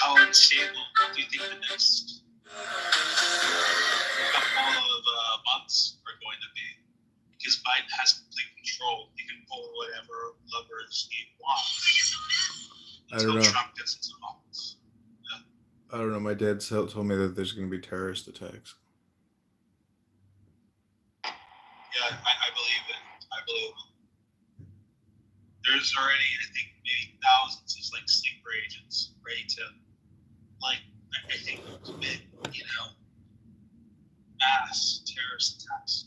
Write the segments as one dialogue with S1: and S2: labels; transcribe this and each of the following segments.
S1: How unstable do you think the next couple of months are going to be? Because Biden has complete control. He can pull whatever levers he wants until Trump gets into office. Yeah.
S2: I don't know. My dad told me that there's going to be terrorist attacks.
S1: Yeah, I believe it. I believe it. There's already, I think, maybe thousands of like sleeper agents ready to, like, I think, commit, mass terrorist attacks.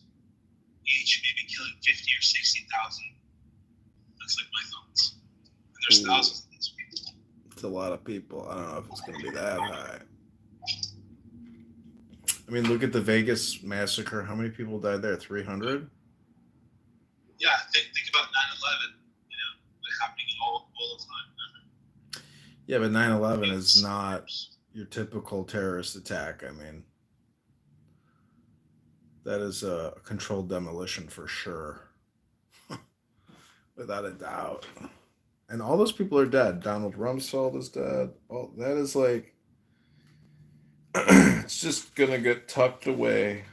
S1: Each maybe killing 50 or 60,000. That's like my thoughts. And there's thousands of these people.
S2: It's a lot of people. I don't know if it's going to be that high. I mean, look at the Vegas massacre. How many people died there? 300?
S1: Yeah, think about 9/11. Happening all the time.
S2: Yeah, but 9/11 is not your typical terrorist attack. I mean, that is a controlled demolition for sure. Without a doubt. And all those people are dead. Donald Rumsfeld is dead. Well, that is like, it's just going to get tucked away.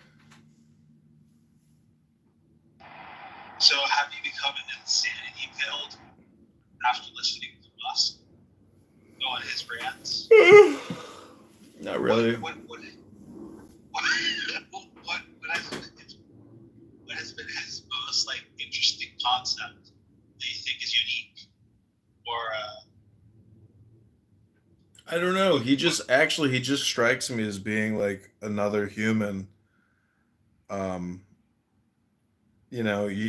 S1: So have you become an insanity pilled after listening to Musk go on his rants?
S2: Not really.
S1: What has been his most like interesting concept that you think is unique, or?
S2: I don't know. He just strikes me as being like another human.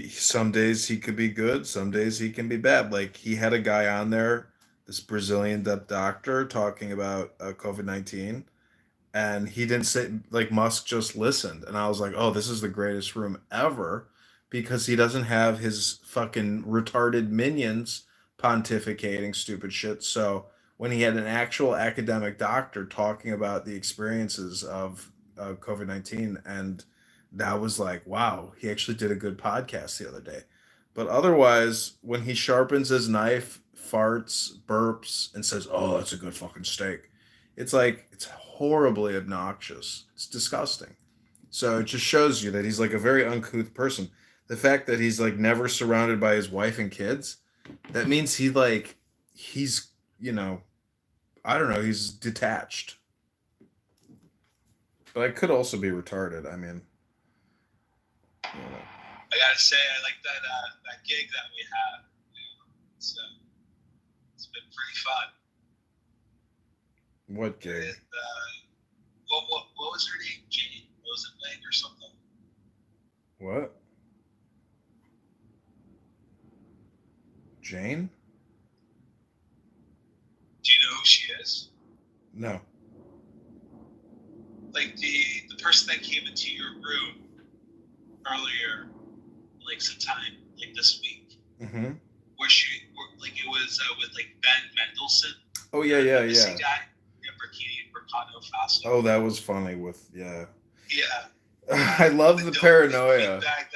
S2: Some days he could be good, some days he can be bad. Like he had a guy on there, this Brazilian doctor, talking about COVID-19, and he didn't say, like, Musk just listened, and I was like, oh, this is the greatest room ever, because he doesn't have his fucking retarded minions pontificating stupid shit. So when he had an actual academic doctor talking about the experiences of COVID-19, and that was like, wow, he actually did a good podcast the other day. But otherwise, when he sharpens his knife, farts, burps, and says, oh, that's a good fucking steak, it's like, it's horribly obnoxious. It's disgusting. So it just shows you that he's like a very uncouth person. The fact that he's like never surrounded by his wife and kids, that means he's, I don't know, he's detached. But I could also be retarded. I mean,
S1: I gotta say, I like that gig that we had. It's been pretty fun.
S2: What gig?
S1: And, what was her name? Jane? Was it Lang or something?
S2: What? Jane?
S1: Do you know who she is?
S2: No.
S1: Like the person that came into your room earlier, like sometime like this week.
S2: Mm-hmm.
S1: Where it was with like Ben Mendelsohn.
S2: Oh yeah.
S1: Guy, Burkina Faso.
S2: Oh, that was funny. Yeah.
S1: I
S2: love the paranoia.
S1: That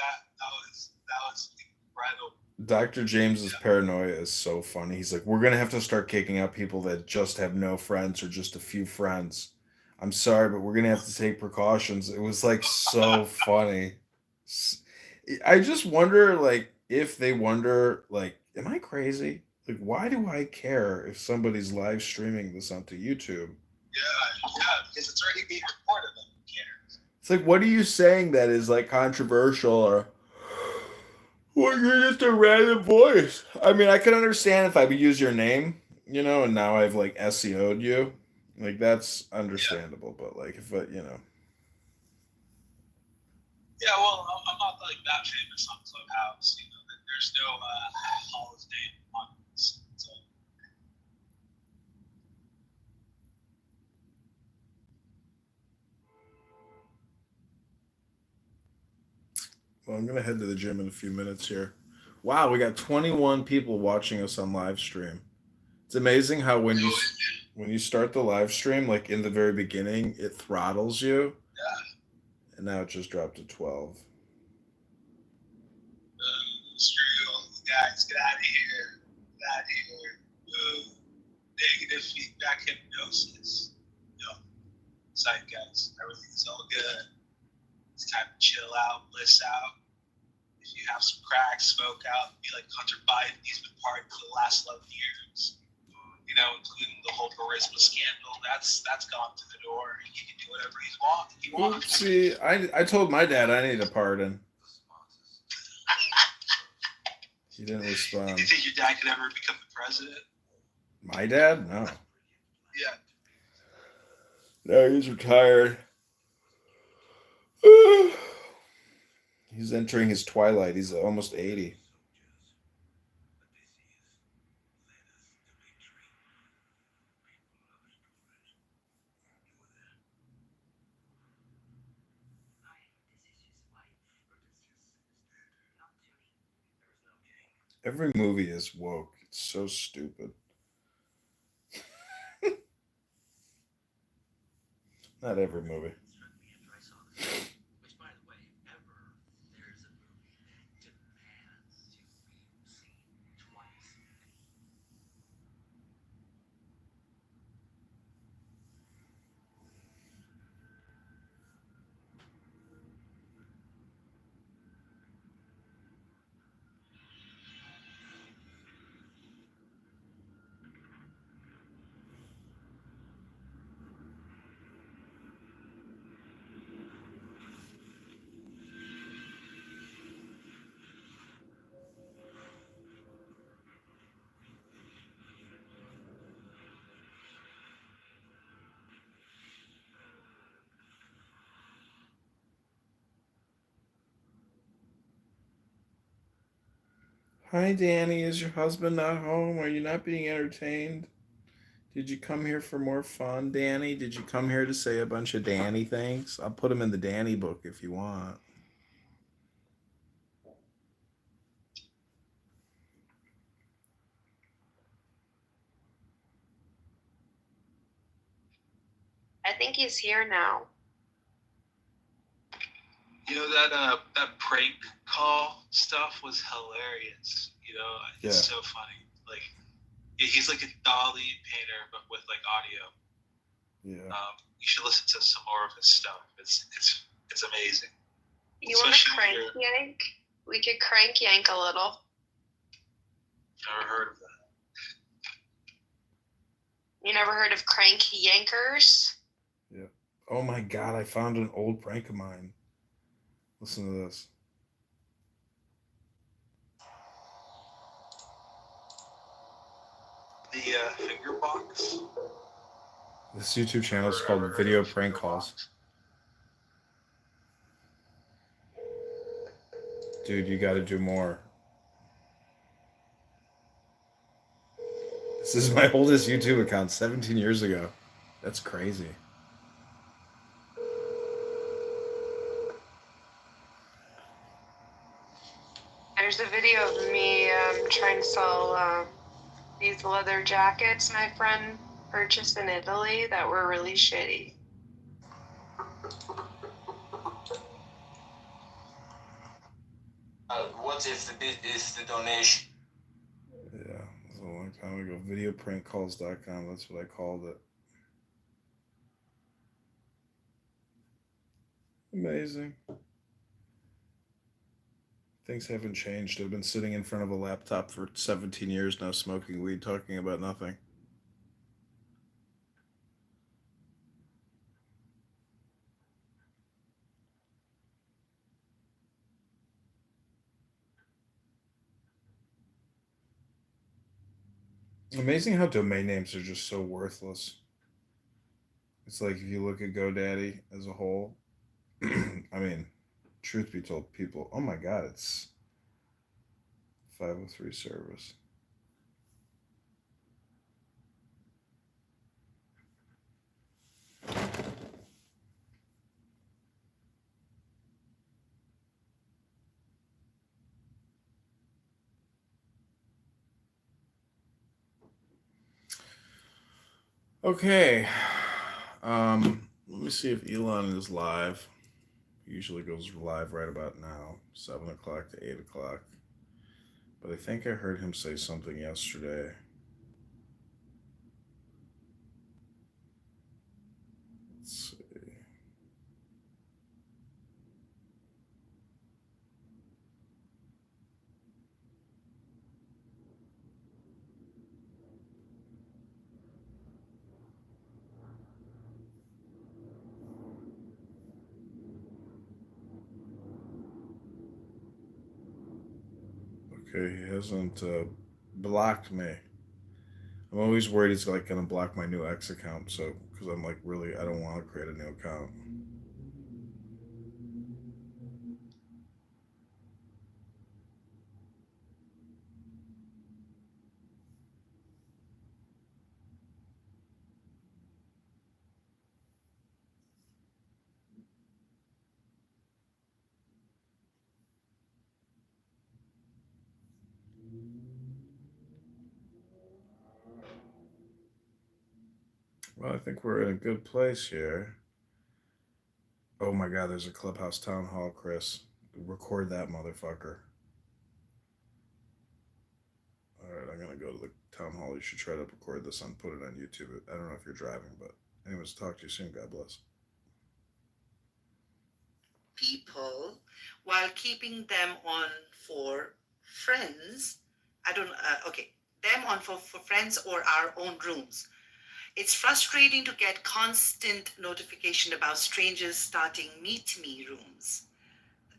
S1: was incredible.
S2: Dr. James's paranoia is so funny. He's like, we're gonna have to start kicking out people that just have no friends or just a few friends. I'm sorry, but we're gonna have to take precautions. It was like so funny. I just wonder, like, if they wonder, like, am I crazy? Like, why do I care if somebody's live streaming this onto YouTube?
S1: Yeah, because it's already being recorded. Who cares?
S2: It's like, what are you saying that is like controversial, or well, you're just a random voice? I mean, I could understand if I would use your name, and now I've like SEO'd you. Like, that's understandable, but like if
S1: Yeah, well, I'm not like that famous on Clubhouse. There's no Hall's name on this. So.
S2: Well, I'm gonna head to the gym in a few minutes here. Wow, we got 21 people watching us on live stream. It's amazing how when you start the live stream, like in the very beginning, it throttles you.
S1: Yeah.
S2: And now it just dropped to 12.
S1: guys, get out of here. Get out of here. Ooh, negative feedback hypnosis. No, sorry guys, everything is all good. It's time to chill out, bliss out. If you have some crack, smoke out, be like Hunter Biden. He's been partying for the last 11 years. You know, including the whole charisma scandal. That's gone through the door. He can do whatever he wants.
S2: See, I told my dad I need a pardon. He didn't respond.
S1: Do you think your dad could ever become the president?
S2: My dad? No.
S1: Yeah.
S2: No, he's retired. He's entering his twilight. He's almost 80. Every movie is woke. It's so stupid. Not every movie. Hi, Danny. Is your husband not home? Are you not being entertained? Did you come here for more fun, Danny? Did you come here to say a bunch of Danny things? I'll put him in the Danny book if you want.
S3: I think he's here now.
S1: You know that prank call stuff was hilarious. You know, it's so funny. Like he's like a Dali painter, but with like audio.
S2: Yeah.
S1: You should listen to some more of his stuff. It's amazing.
S3: You want to crank yank? We could crank yank a little.
S1: Never heard of that.
S3: You never heard of crank yankers?
S2: Yeah. Oh my God! I found an old prank of mine. Listen to this.
S1: The finger box.
S2: This YouTube channel is called Video Prank Calls. Dude, you got to do more. This is my oldest YouTube account, 17 years ago. That's crazy.
S3: There's a video of me trying to sell these leather jackets my friend purchased in Italy that were really shitty.
S4: What if the donation?
S2: Yeah, it was a long time ago. Videoprankcalls.com, that's what I called it. Amazing. Things haven't changed. I've been sitting in front of a laptop for 17 years now, smoking weed, talking about nothing. Amazing how domain names are just so worthless. It's like if you look at GoDaddy as a whole, I mean, truth be told, people, oh my God, it's 503 service. Okay. Let me see if Elon is live. He usually goes live right about now, 7 o'clock to 8 o'clock. But I think I heard him say something yesterday. Let's see. Okay, he hasn't blocked me. I'm always worried he's like gonna block my new X account. So, because I'm like, really, I don't want to create a new account. Well, I think we're in a good place here. Oh my God, there's a Clubhouse town hall, Chris. Record that motherfucker. All right, I'm gonna go to the town hall. You should try to record this and put it on YouTube. I don't know if you're driving, but anyways, talk to you soon. God bless.
S5: People while keeping them on for friends. I don't, okay, them on for friends or our own rooms. It's frustrating to get constant notification about strangers starting meet me rooms,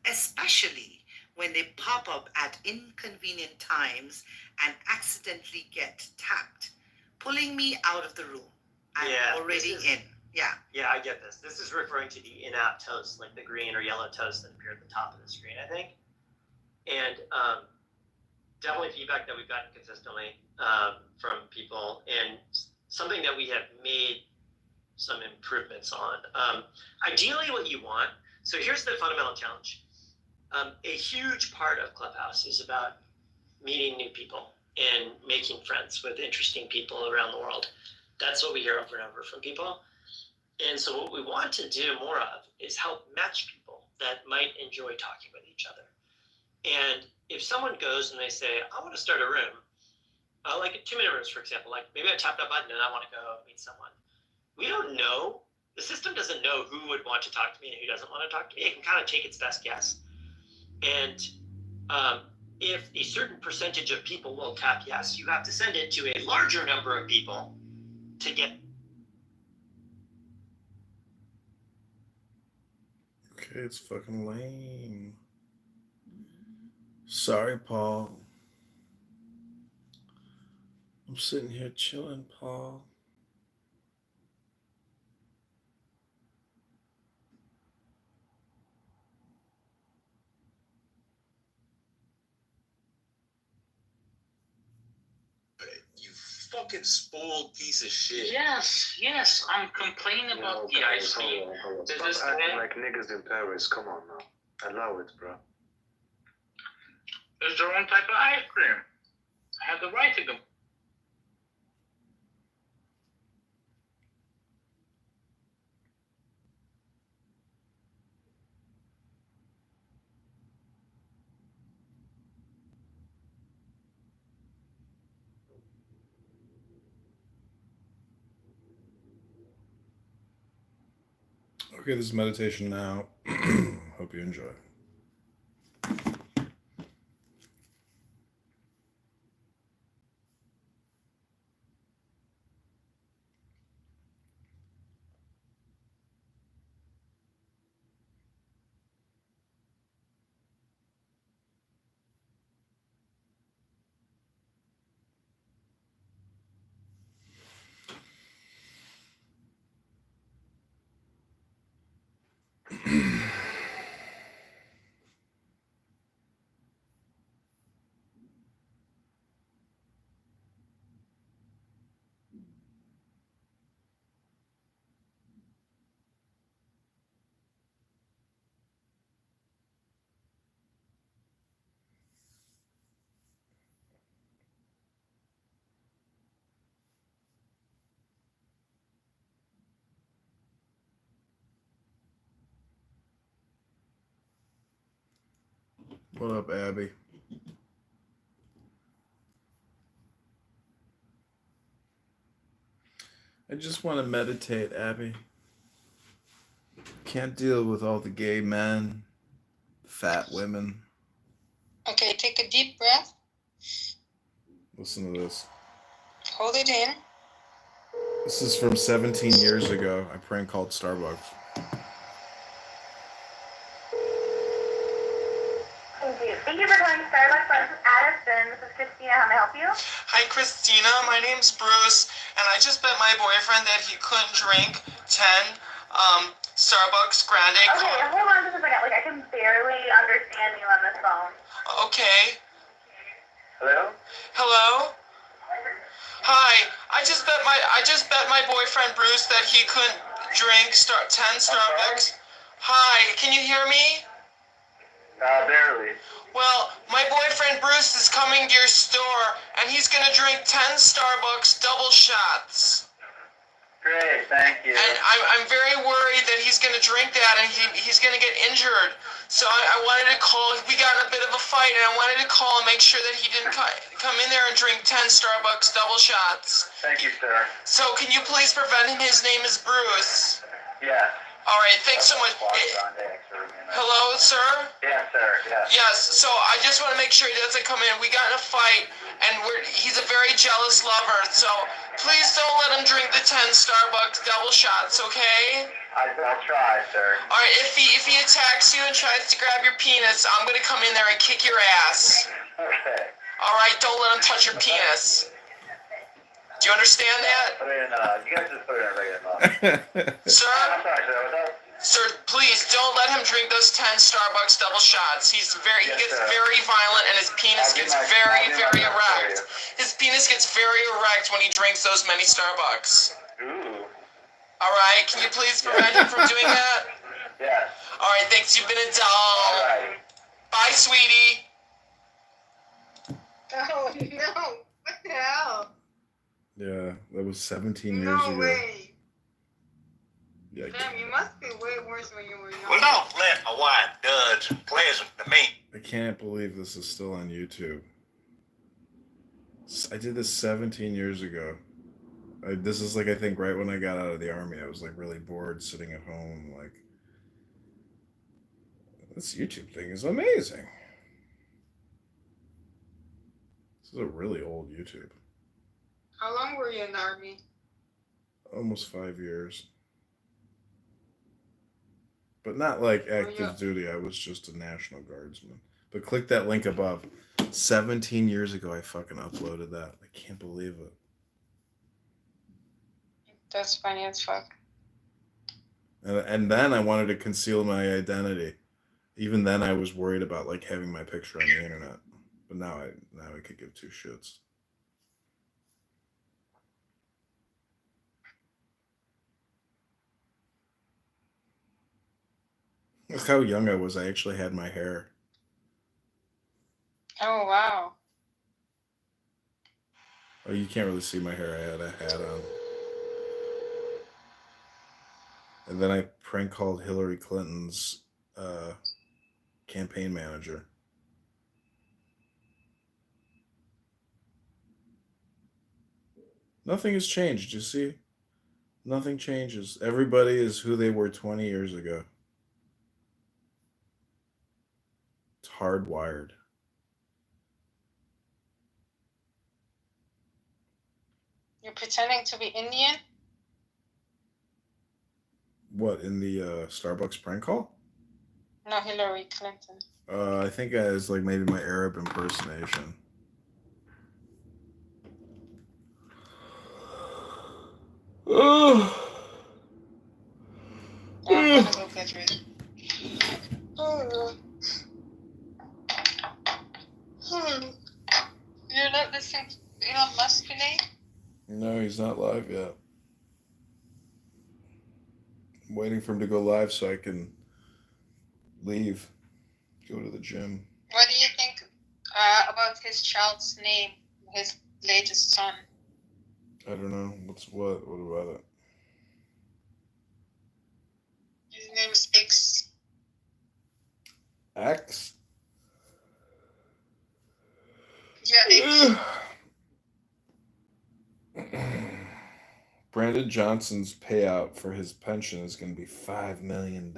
S5: especially when they pop up at inconvenient times and accidentally get tapped, pulling me out of the room. I'm already in. Yeah.
S6: Yeah, I get this. This is referring to the in-app toasts, like the green or yellow toasts that appear at the top of the screen, I think. And definitely feedback that we've gotten consistently from people, and something that we have made some improvements on. Ideally, what you want. So here's the fundamental challenge. A huge part of Clubhouse is about meeting new people and making friends with interesting people around the world. That's what we hear over and over from people. And so what we want to do more of is help match people that might enjoy talking with each other. And if someone goes and they say, I want to start a room, like 2-minute rooms, for example, like maybe I tap that button and I want to go meet someone. We don't know. The system doesn't know who would want to talk to me and who doesn't want to talk to me. It can kind of take its best guess. And if a certain percentage of people will tap yes, you have to send it to a larger number of people to get.
S2: Okay, it's fucking lame. Sorry, Paul. I'm sitting here chilling, Paul.
S7: You fucking spoiled piece of shit.
S4: Yes, I'm complaining about the ice cream.
S8: Stop acting like niggas in Paris. Come on now. Allow it, bro.
S4: There's their own type of ice cream. I have the right to go.
S2: Okay, this is meditation now. Hope you enjoy. What up, Abby? I just want to meditate, Abby. Can't deal with all the gay men, fat women.
S3: Okay, take a deep breath.
S2: Listen to this.
S3: Hold it in.
S2: This is from 17 years ago. I prank called Starbucks.
S9: Thank you for calling Starbucks. This is Addison. This is Christina. How may I help you?
S10: Hi, Christina. My name's Bruce, and I just bet my boyfriend that he couldn't drink 10 Starbucks Grande.
S9: Okay, hold on just a second. Like, I can barely understand you on this phone.
S10: Okay.
S8: Hello?
S10: Hello? Hi. I just bet my boyfriend Bruce that he couldn't drink 10 Starbucks. Hi. Can you hear me?
S8: Barely.
S10: Well, my boyfriend Bruce is coming to your store, and he's gonna drink 10 Starbucks double shots.
S8: Great, thank you.
S10: And I'm very worried that he's gonna drink that and he's gonna get injured. So I wanted to call. We got in a bit of a fight, and I wanted to call and make sure that he didn't come in there and drink 10 Starbucks double shots.
S8: Thank you, sir.
S10: So can you please prevent him? His name is Bruce.
S8: Yes.
S10: All right, thanks so much. Hello, sir?
S8: Yes, sir, yes.
S10: Yes, so I just want to make sure he doesn't come in. We got in a fight, and he's a very jealous lover, so please don't let him drink the 10 Starbucks double shots, okay?
S8: I'll try, sir.
S10: All right, if he attacks you and tries to grab your penis, I'm going to come in there and kick your ass.
S8: Okay.
S10: All right, don't let him touch your penis. Do you understand that?
S8: Put it in, you guys just put it in a regular mug.
S10: Sir?
S8: I'm sorry, sir, what's up?
S10: Sir, please don't let him drink those 10 Starbucks double shots. He gets
S8: sir.
S10: very violent, and his penis gets very erect. His penis gets very erect when he drinks those many Starbucks.
S8: Ooh.
S10: All right, can you please prevent him from doing that?
S8: Yes.
S10: All right, thanks. You've been a doll.
S8: All right.
S10: Bye, sweetie.
S3: Oh no! What the hell?
S2: Yeah, that was 17 years
S3: No
S2: ago.
S3: way.
S2: Yeah,
S3: Damn, you must be way worse when you were young.
S7: Well, don't let a wife judge pleasant to me.
S2: I can't believe this is still on YouTube. I did this 17 years ago. This is like, I think, right when I got out of the army. I was like really bored sitting at home. Like, this YouTube thing is amazing. This is a really old YouTube.
S3: How long were you in the army?
S2: Almost 5 years. But not like active duty. I was just a National Guardsman. But click that link above. 17 years ago, I fucking uploaded that. I can't believe it.
S3: That's funny as fuck.
S2: And then I wanted to conceal my identity. Even then, I was worried about like having my picture on the internet. But now I could give two shits. Look how young I was. I actually had my hair.
S3: Oh wow.
S2: Oh, you can't really see my hair. I had a hat on. And then I prank called Hillary Clinton's campaign manager. Nothing has changed, you see? Nothing changes. Everybody is who they were 20 years ago. It's hardwired.
S3: You're pretending to be Indian?
S2: What, in the Starbucks prank call?
S3: No, Hillary Clinton.
S2: I think it's like maybe my Arab impersonation.
S3: I'm gonna go get ready. You're not listening to Elon Musk today?
S2: No, he's not live yet. I'm waiting for him to go live so I can leave, go to the gym.
S3: What do you think about his child's name, his latest son?
S2: I don't know. What about it?
S3: His name is X.
S2: X?
S3: Yeah, X.
S2: Brandon Johnson's payout for his pension is going to be $5 million.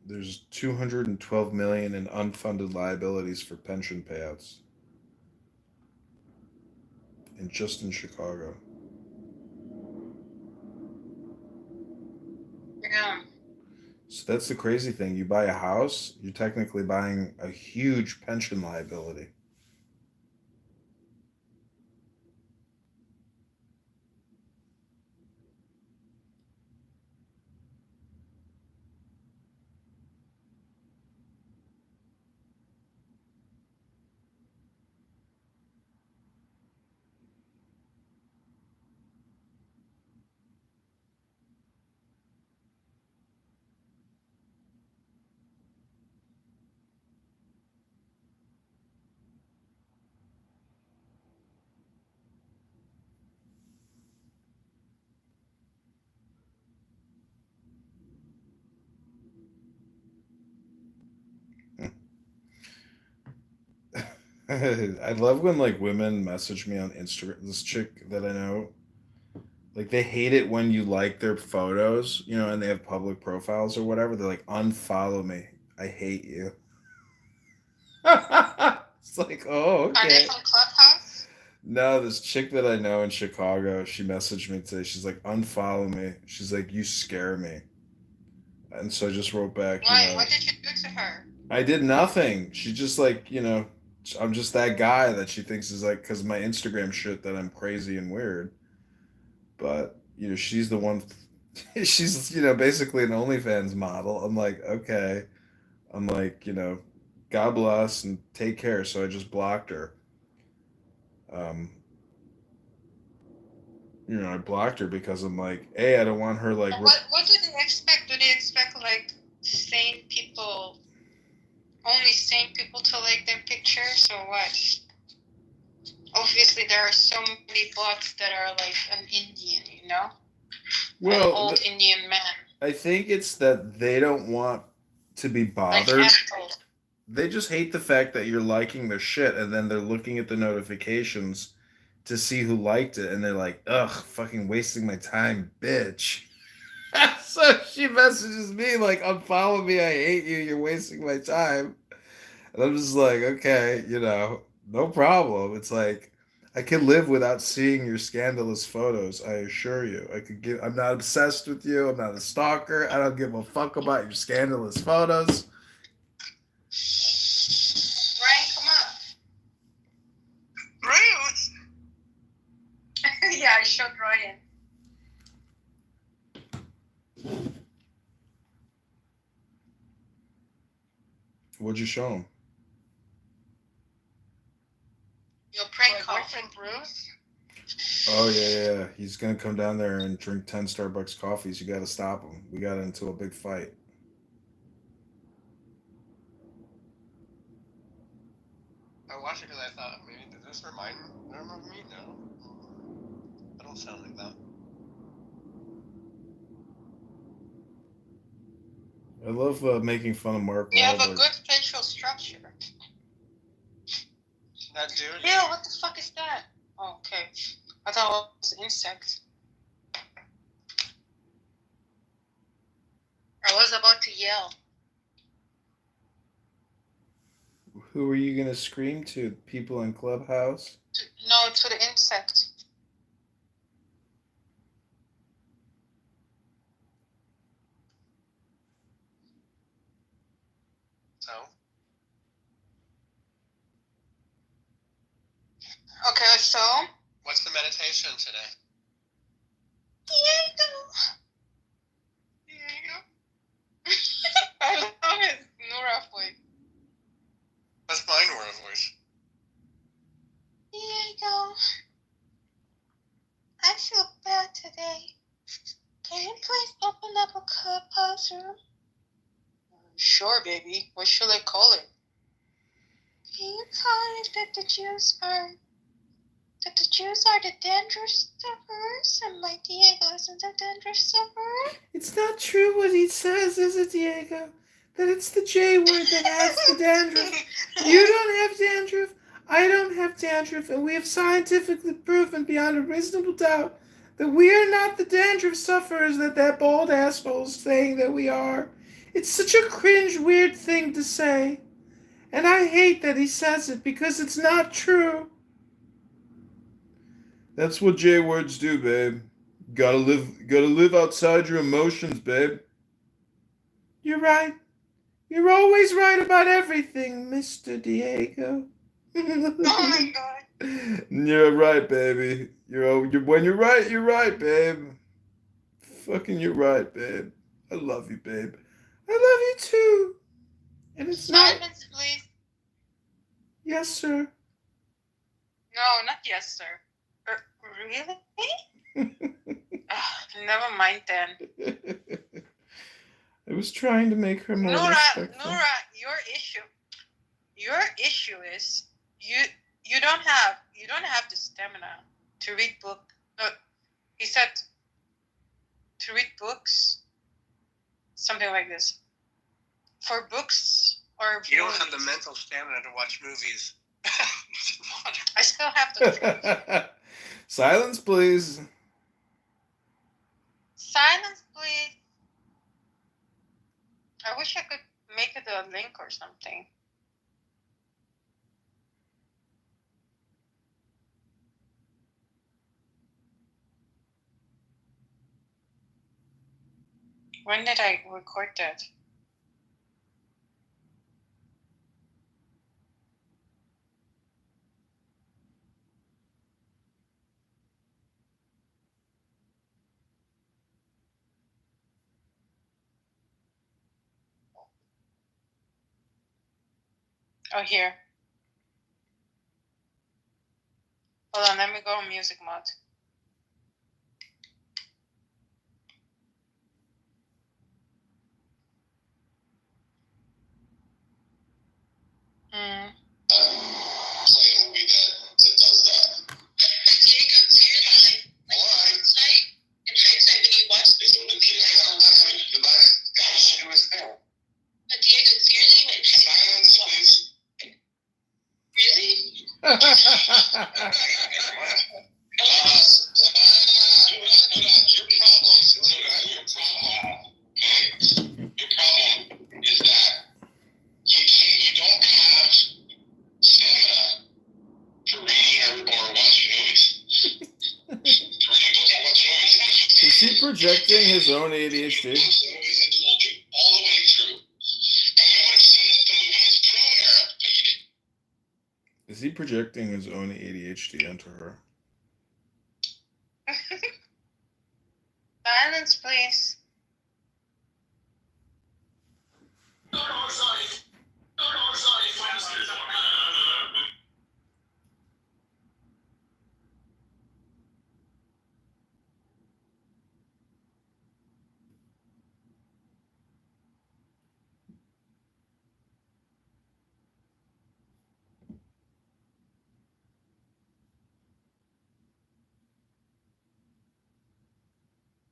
S2: There's $212 million in unfunded liabilities for pension payouts, and just in Chicago.
S10: Yeah.
S2: So that's the crazy thing. You buy a house, you're technically buying a huge pension liability. I love when like women message me on Instagram. This chick that I know, like they hate it when you like their photos, and they have public profiles or whatever. They're like, unfollow me. I hate you. It's like, oh,
S10: Are they
S2: okay.
S10: from Clubhouse?
S2: No, this chick that I know in Chicago, she messaged me today. She's like, unfollow me. She's like, you scare me. And so I just wrote back,
S10: Why? What did you do to her?
S2: I did nothing. She just like, I'm just that guy that she thinks is like, because my Instagram shit that I'm crazy and weird. But, she's the one, she's, basically an OnlyFans model. I'm like, okay. I'm like, God bless and take care. So I just blocked her. I blocked her because I'm like, hey, I don't want her like.
S10: What do they expect? Do they expect like sane people, only sane people to like their pictures, or what? Obviously, there are so many bots that are like an Indian,
S2: Well,
S10: an old Indian man.
S2: I think it's that they don't want to be bothered.
S10: Like assholes.
S2: They just hate the fact that you're liking their shit, and then they're looking at the notifications to see who liked it, and they're like, ugh, fucking wasting my time, bitch. So she messages me like, unfollow me, I hate you, you're wasting my time. And I'm just like, okay, no problem. It's like, I can live without seeing your scandalous photos, I assure you. I'm not obsessed with you, I'm not a stalker, I don't give a fuck about your scandalous photos.
S10: Ryan, come on. Ryan! Yeah, I showed Ryan.
S2: What'd you show him?
S10: Your prank call. Boyfriend Bruce?
S2: Oh, yeah. He's going to come down there and drink 10 Starbucks coffees. You got to stop him. We got into a big fight.
S11: I watched it because I thought, maybe, does this remind them of me? No. I don't sound like that.
S2: I love making fun of Mark Wahlberg.
S10: You have a good facial structure.
S11: That dude?
S10: Yeah, what the fuck is that? Oh, okay. I thought it was an insect. I was about to yell.
S2: Who are you going to scream to? People in Clubhouse?
S10: No, to the insect.
S11: So?
S10: Okay, so
S11: doing today?
S10: Diego. I love his Nora voice.
S11: That's my Nora voice.
S10: Diego, I feel bad today. Can you please open up a clubhouse room? Sure, baby. What should I call it? Can you call it that the Jews are the dandruff sufferers and my Diego isn't a dandruff sufferer? It's not true what he says, is it, Diego? That it's the J word that has the dandruff. You don't have dandruff, I don't have dandruff, and we have scientifically proven beyond a reasonable doubt that we are not the dandruff sufferers that bald asshole's saying that we are. It's such a cringe, weird thing to say. And I hate that he says it because it's not true.
S2: That's what J words do, babe. Gotta live outside your emotions, babe.
S10: You're right. You're always right about everything, Mr. Diego. Oh my god.
S2: You're right, baby. When you're right, babe. Fucking you're right, babe. I love you, babe. I love you too. And it's not.
S10: Silence, please.
S2: Yes, sir.
S10: No, not yes, sir. Really? Never mind then.
S2: I was trying to make her more respectful.
S10: Nora, your issue is you don't have the stamina to read book. No, he said to read books, something like this. For books or
S11: You don't have the mental stamina to watch movies.
S10: I still have to.
S2: Silence, please.
S10: Silence, please. I wish I could make it a link or something. When did I record that? Oh, here. Hold on, let me go on music mode.
S12: Play a movie that does that. In hindsight, when you watch this movie, she was there. But Diego, clearly, when silence, please. Really? Your problem is that you don't have stamina for reading or watching movies.
S2: Is he projecting his own ADHD?
S12: All the way through. And you want to send up the movie's pro era, but you didn't.
S2: Is he projecting his own ADHD onto her?
S10: Silence, please.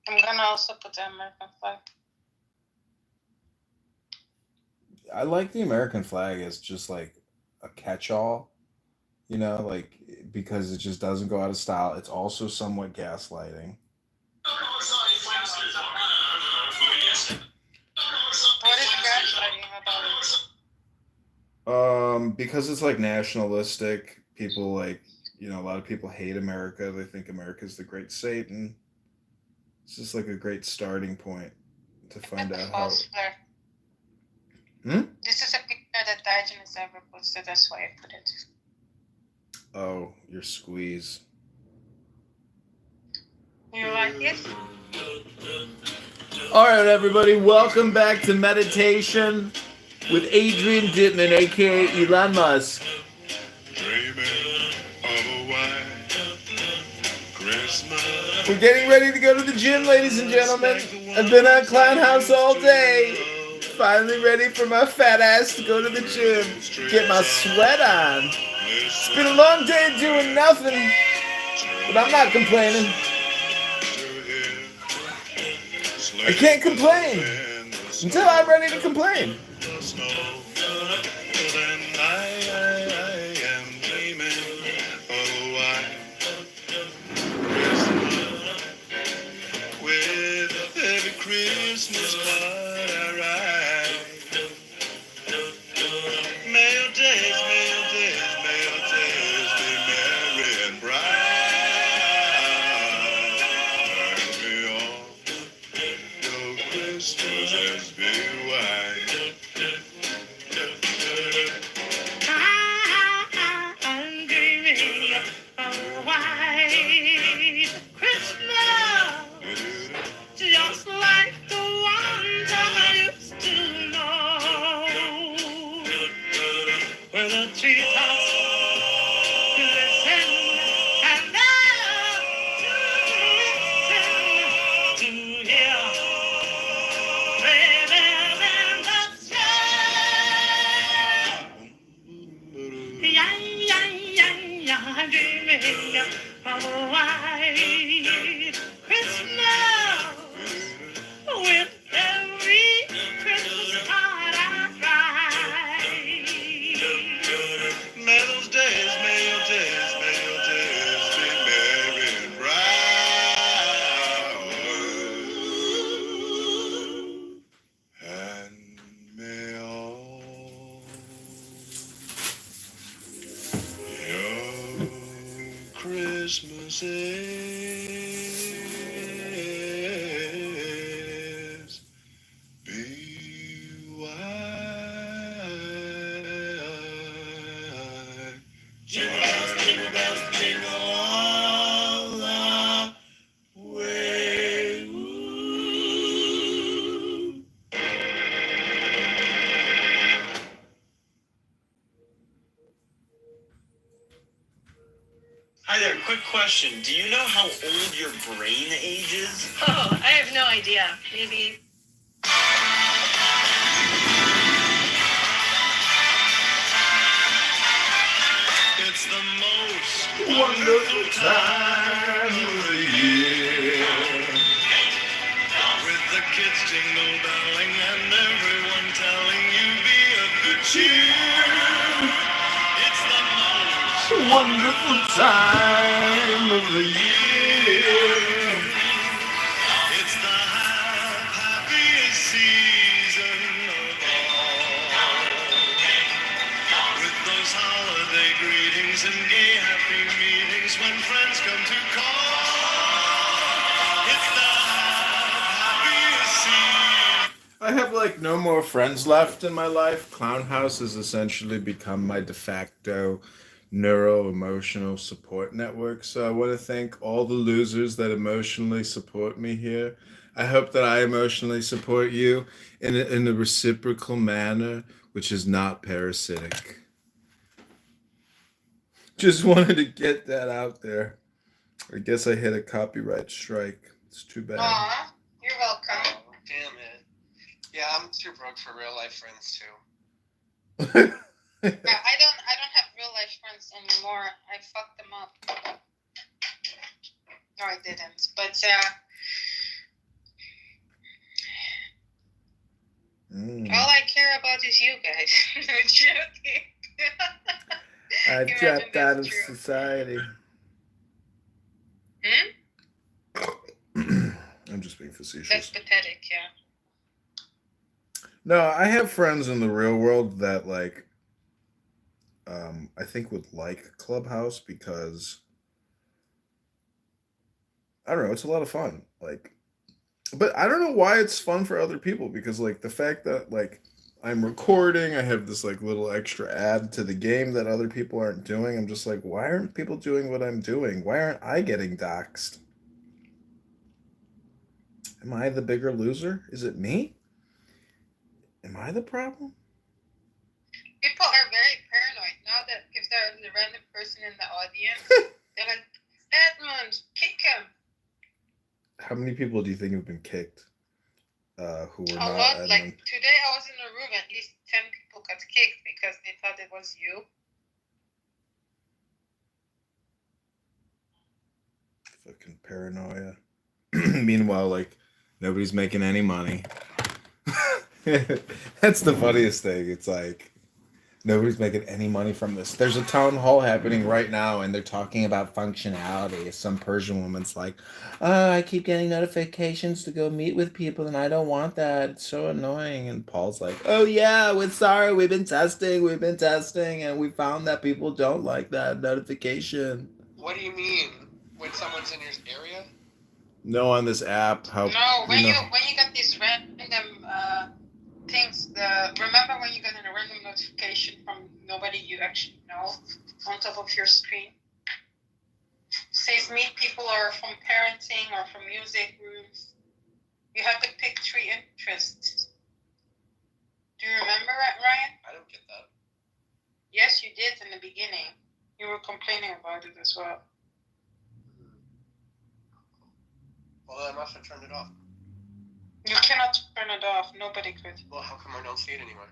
S10: I'm gonna also put the American flag.
S2: I like the American flag as just like a catch-all, you know, like because it just doesn't go out of style. It's also somewhat gaslighting.
S10: What is gaslighting about it?
S2: Because it's like nationalistic. People like, you know, a lot of people hate America. They think America's the great Satan. It's just like a great starting point to find out how.
S10: This is a picture that Digenis ever posted. That's why I put it.
S2: Oh, your squeeze.
S12: You like it?
S2: All right, everybody, welcome back to Meditation with Adrian Dittman, aka Elon Musk. We're getting ready to go to the gym, ladies and gentlemen. I've been on Clown House all day. Finally ready for my fat ass to go to the gym. Get my sweat on. It's been a long day of doing nothing, but I'm not complaining. I can't complain until I'm ready to complain.
S13: Christmas card I write. May your days be merry and bright. May all your Christmases be white. I'm dreaming of a white Christmas, just like the ones I used to know, where the treetops glisten and love to listen to hear sleigh bells in the sky. Yeah, yeah, yeah, yeah, I'm dreaming of a white Christmas. With every Christmas card I write. May your days be merry and bright. And may all your Christmases be white. Jingle bells, jingle all the way. Ooh. Hi there, quick question. Do you know how old your brain ages?
S12: Oh, I have no idea. Maybe.
S13: It's the most wonderful time of the year, with the kids jingle belling and everyone telling you be of good cheer. It's the most wonderful time of the year. It's the happiest season of all, with those holiday greetings and gay happy meetings when friends come to call. It's the happiest season.
S2: I have like no more friends left in my life. Clown House has essentially become my de facto neuro-emotional support network. So I want to thank all the losers that emotionally support me here. I hope that I emotionally support you in a reciprocal manner, which is not parasitic. Just wanted to get that out there. I guess I hit a copyright strike. It's too bad.
S12: Aw, you're welcome.
S11: Oh, damn it. Yeah, I'm too broke for real life friends too.
S12: Yeah, I don't have real life friends anymore. I fucked them up. No, I didn't. But all I care about is you guys. I'm joking.
S2: I've
S12: Imagine
S2: dropped out of
S12: that's true.
S2: society.
S12: Hmm?
S2: I'm just being facetious.
S12: That's pathetic, yeah.
S2: No, I have friends in the real world that like I think would like Clubhouse because I don't know, it's a lot of fun. Like but I don't know why it's fun for other people because like the fact that like I'm recording, I have this like little extra add to the game that other people aren't doing. I'm just like, why aren't people doing what I'm doing? Why aren't I getting doxxed? Am I the bigger loser? Is it me? Am I the problem?
S12: People are very paranoid now that if there's a random person in the audience, they're like, Edmund, kick him.
S2: How many people do you think have been kicked? Who were
S12: A
S2: not
S12: lot.
S2: Edmund?
S12: Like today, I was in a room. At least 10 people got kicked because they thought it was you.
S2: Fucking paranoia. Meanwhile, like nobody's making any money. That's the funniest thing. It's like nobody's making any money from this. There's a town hall happening right now, and they're talking about functionality. Some Persian woman's like, "Oh, I keep getting notifications to go meet with people, and I don't want that. It's so annoying." And Paul's like, "Oh yeah, we're sorry. We've been testing, and we found that people don't like that notification."
S11: What do you mean? When someone's in your area?
S2: No, on this app, how
S12: No, when
S2: you
S12: you
S2: know,
S12: when you get these random things, remember when you get a random notification from nobody you actually know on top of your screen? Says meet people or from parenting or from music groups. You have to pick 3 interests. Do you remember that, Ryan?
S11: I don't get that.
S12: Yes, you did in the beginning. You were complaining about it as well.
S11: Well, I must have turned it off.
S12: You cannot turn it off. Nobody could.
S11: Well, how come I don't see it anymore?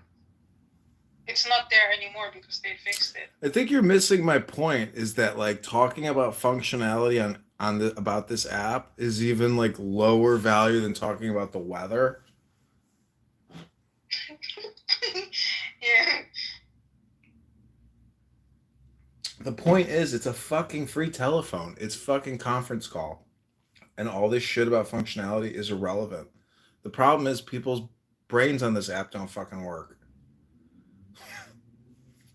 S12: It's not there anymore because they fixed it.
S2: I think you're missing my point. Is that like talking about functionality about this app is even like lower value than talking about the weather?
S12: Yeah.
S2: The point is, it's a fucking free telephone. It's fucking conference call. And all this shit about functionality is irrelevant. The problem is people's brains on this app don't fucking work.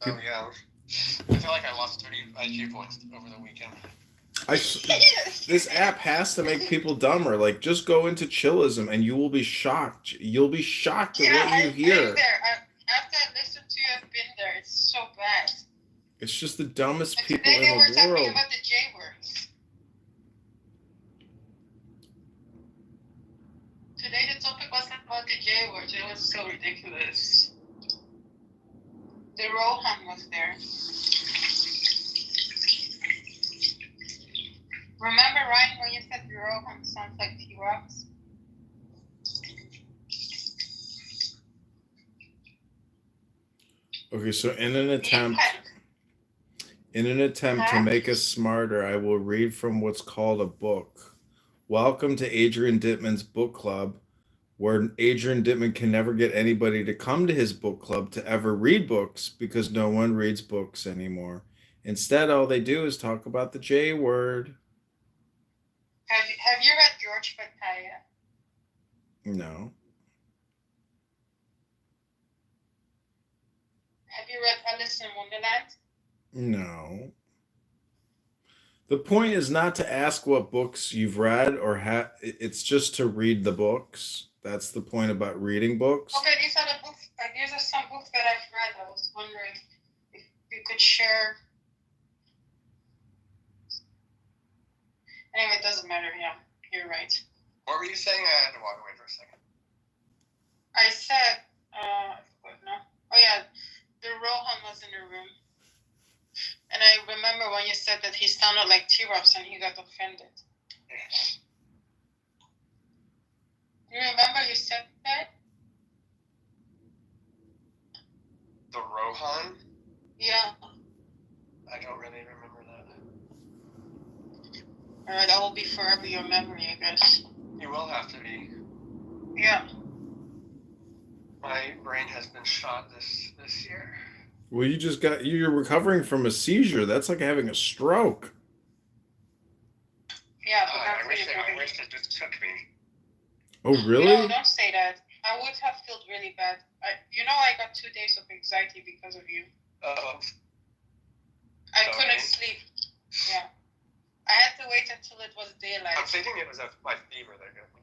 S11: Oh, yeah. I feel like I lost 30 IQ points over the weekend.
S2: This app has to make people dumber. Like, just go into chillism and you will be shocked. You'll be shocked at what you hear.
S12: I've been there. After I listened to you, I've been there. It's so bad.
S2: It's just the dumbest
S12: And
S2: people
S12: today they
S2: in
S12: were
S2: the
S12: talking
S2: world.
S12: about the J words. Today the topic wasn't about the J words. It was so ridiculous. The Rohan was there. Remember, Ryan, when you said the Rohan sounds like T-Rex?
S2: Okay, so in an attempt to make us smarter, I will read from what's called a book. Welcome to Adrian Dittman's book club, where Adrian Dittman can never get anybody to come to his book club to ever read books because no one reads books anymore. Instead, all they do is talk about the J word.
S12: Have you read George Pataya?
S2: No.
S12: Have you read Alice in Wonderland?
S2: No. The point is not to ask what books you've read or it's just to read the books. That's the point about reading books.
S12: Okay, these are the books. These are some books that I've read. I was wondering if you could share. Anyway, it doesn't matter. Yeah, you're right.
S11: What were you saying? I had to walk away for a second.
S12: I said, no. Oh yeah, the Rohan was in the room. And I remember when you said that he sounded like T-Rex and he got offended. You remember you said that?
S11: The Rohan?
S12: Yeah.
S11: I don't really remember that.
S12: Alright, that will be forever your memory, I guess.
S11: You will have to be.
S12: Yeah.
S11: My brain has been shot this year.
S2: Well, you're recovering from a seizure. That's like having a stroke.
S12: Yeah, but
S11: I wish it just took me.
S2: Oh, really?
S12: No, don't say that. I would have felt really bad. I got 2 days of anxiety because of you. I couldn't sleep. Yeah. I had to wait until it was daylight.
S11: I'm thinking it was my fever that got me.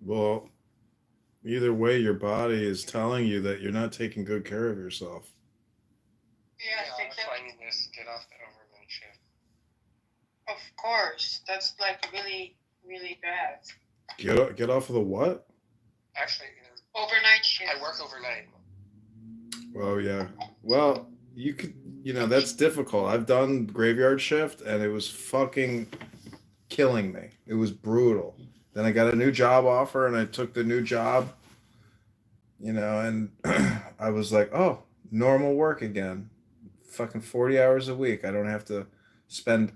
S2: Well, either way, your body is telling you that you're not taking good care of yourself.
S12: Yeah,
S11: that's why I need to get off the overnight shift.
S12: Of course, that's like really, really bad.
S2: Get off of the what?
S11: Actually,
S12: Overnight shift.
S11: I work overnight.
S2: Oh yeah. Well, you could, that's difficult. I've done graveyard shift and it was fucking killing me. It was brutal. Then I got a new job offer and I took the new job, and I was like, "Oh, normal work again. Fucking 40 hours a week. I don't have to spend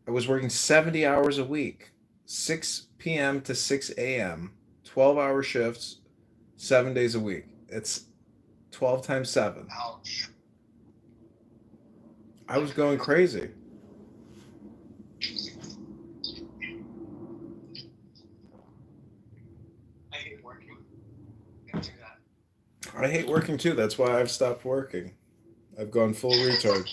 S2: I was working 70 hours a week, 6 p.m. to 6 a.m., 12-hour shifts, 7 days a week. It's 12 times 7.
S11: Ouch.
S2: I was going crazy.
S11: I hate working. Can't do that.
S2: I hate working too. That's why I've stopped working. I've gone full retard.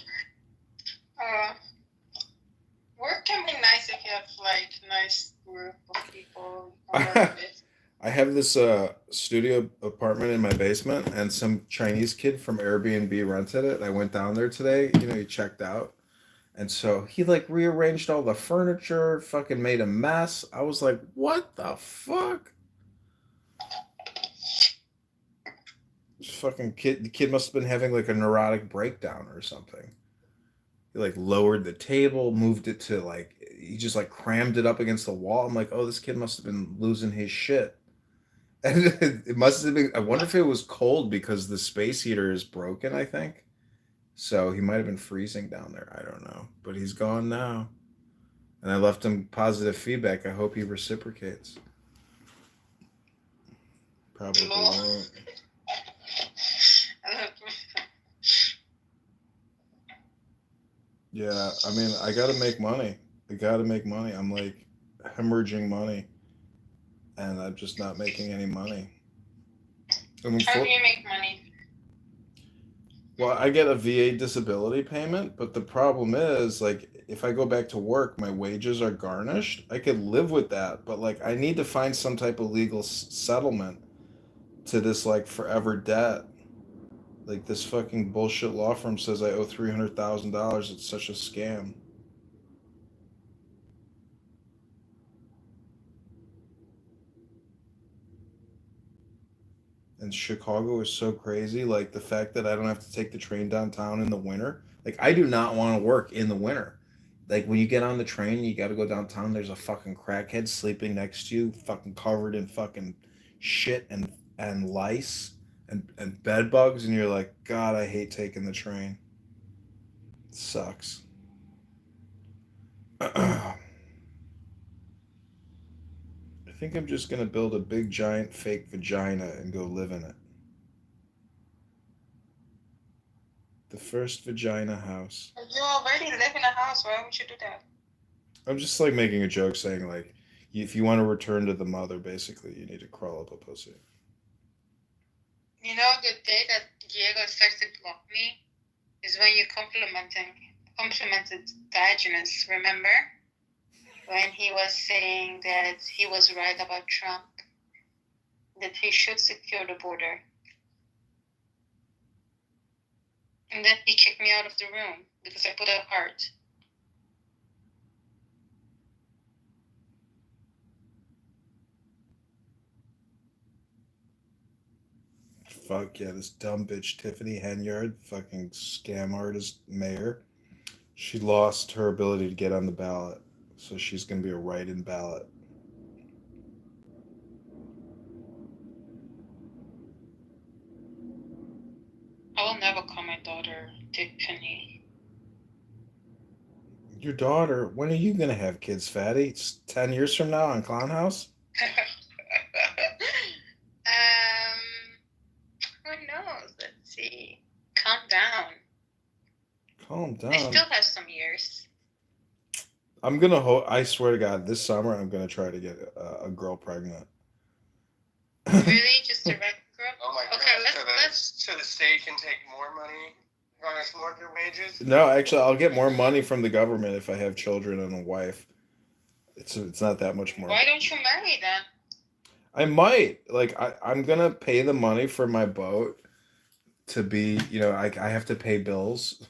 S12: Work can be nice if you have like nice group of people. Around it.
S2: I have this studio apartment in my basement, and some Chinese kid from Airbnb rented it. I went down there today. He checked out. And so he like rearranged all the furniture, fucking made a mess. I was like, what the fuck? This fucking kid, the kid must have been having like a neurotic breakdown or something. He like lowered the table, moved it to like, he just like crammed it up against the wall. I'm like, oh, this kid must have been losing his shit. And it must have been, I wonder if it was cold because the space heater is broken, I think. So he might have been freezing down there. I don't know. But he's gone now. And I left him positive feedback. I hope he reciprocates. Probably won't. Yeah, I mean, I got to make money. I'm like hemorrhaging money. And I'm just not making any money.
S12: How do you make money?
S2: Well, I get a VA disability payment, but the problem is, like, if I go back to work, my wages are garnished. I could live with that, but, like, I need to find some type of legal settlement to this, like, forever debt. Like, this fucking bullshit law firm says I owe $300,000. It's such a scam. And Chicago is so crazy. Like the fact that I don't have to take the train downtown in the winter. Like I do not want to work in the winter. Like when you get on the train, you got to go downtown. There's a fucking crackhead sleeping next to you, fucking covered in fucking shit and lice and bed bugs, and you're like, God, I hate taking the train. It sucks. I think I'm just gonna build a big giant fake vagina and go live in it. The first vagina house.
S12: You already live in a house. Why would you do that?
S2: I'm just like making a joke saying like, if you want to return to the mother, basically you need to crawl up a pussy.
S12: You know, the day that Diego starts to block me is when you complimented Diogenes, remember? When he was saying that he was right about Trump, that he should secure the border. And then he kicked me out of the room because I put a heart.
S2: Fuck yeah, this dumb bitch Tiffany Henyard, fucking scam artist mayor, she lost her ability to get on the ballot. So she's going to be a write-in ballot.
S12: I will never call my daughter Tiffany.
S2: Your daughter, when are you going to have kids, fatty? It's 10 years from now on Clown House?
S12: Who knows? Let's see. Calm down.
S2: Calm down.
S12: I still have some years.
S2: I'm going to I swear to God, this summer I'm going to try to get a girl pregnant.
S12: Really? Just a regular girl?
S11: Oh my
S12: okay,
S11: God.
S12: let's
S11: so the state can take more money, garnish more of your wages?
S2: No, actually, I'll get more money from the government if I have children and a wife. It's not that much more.
S12: Why don't you marry then?
S2: I might. Like, I'm going to pay the money for my boat to be, I have to pay bills.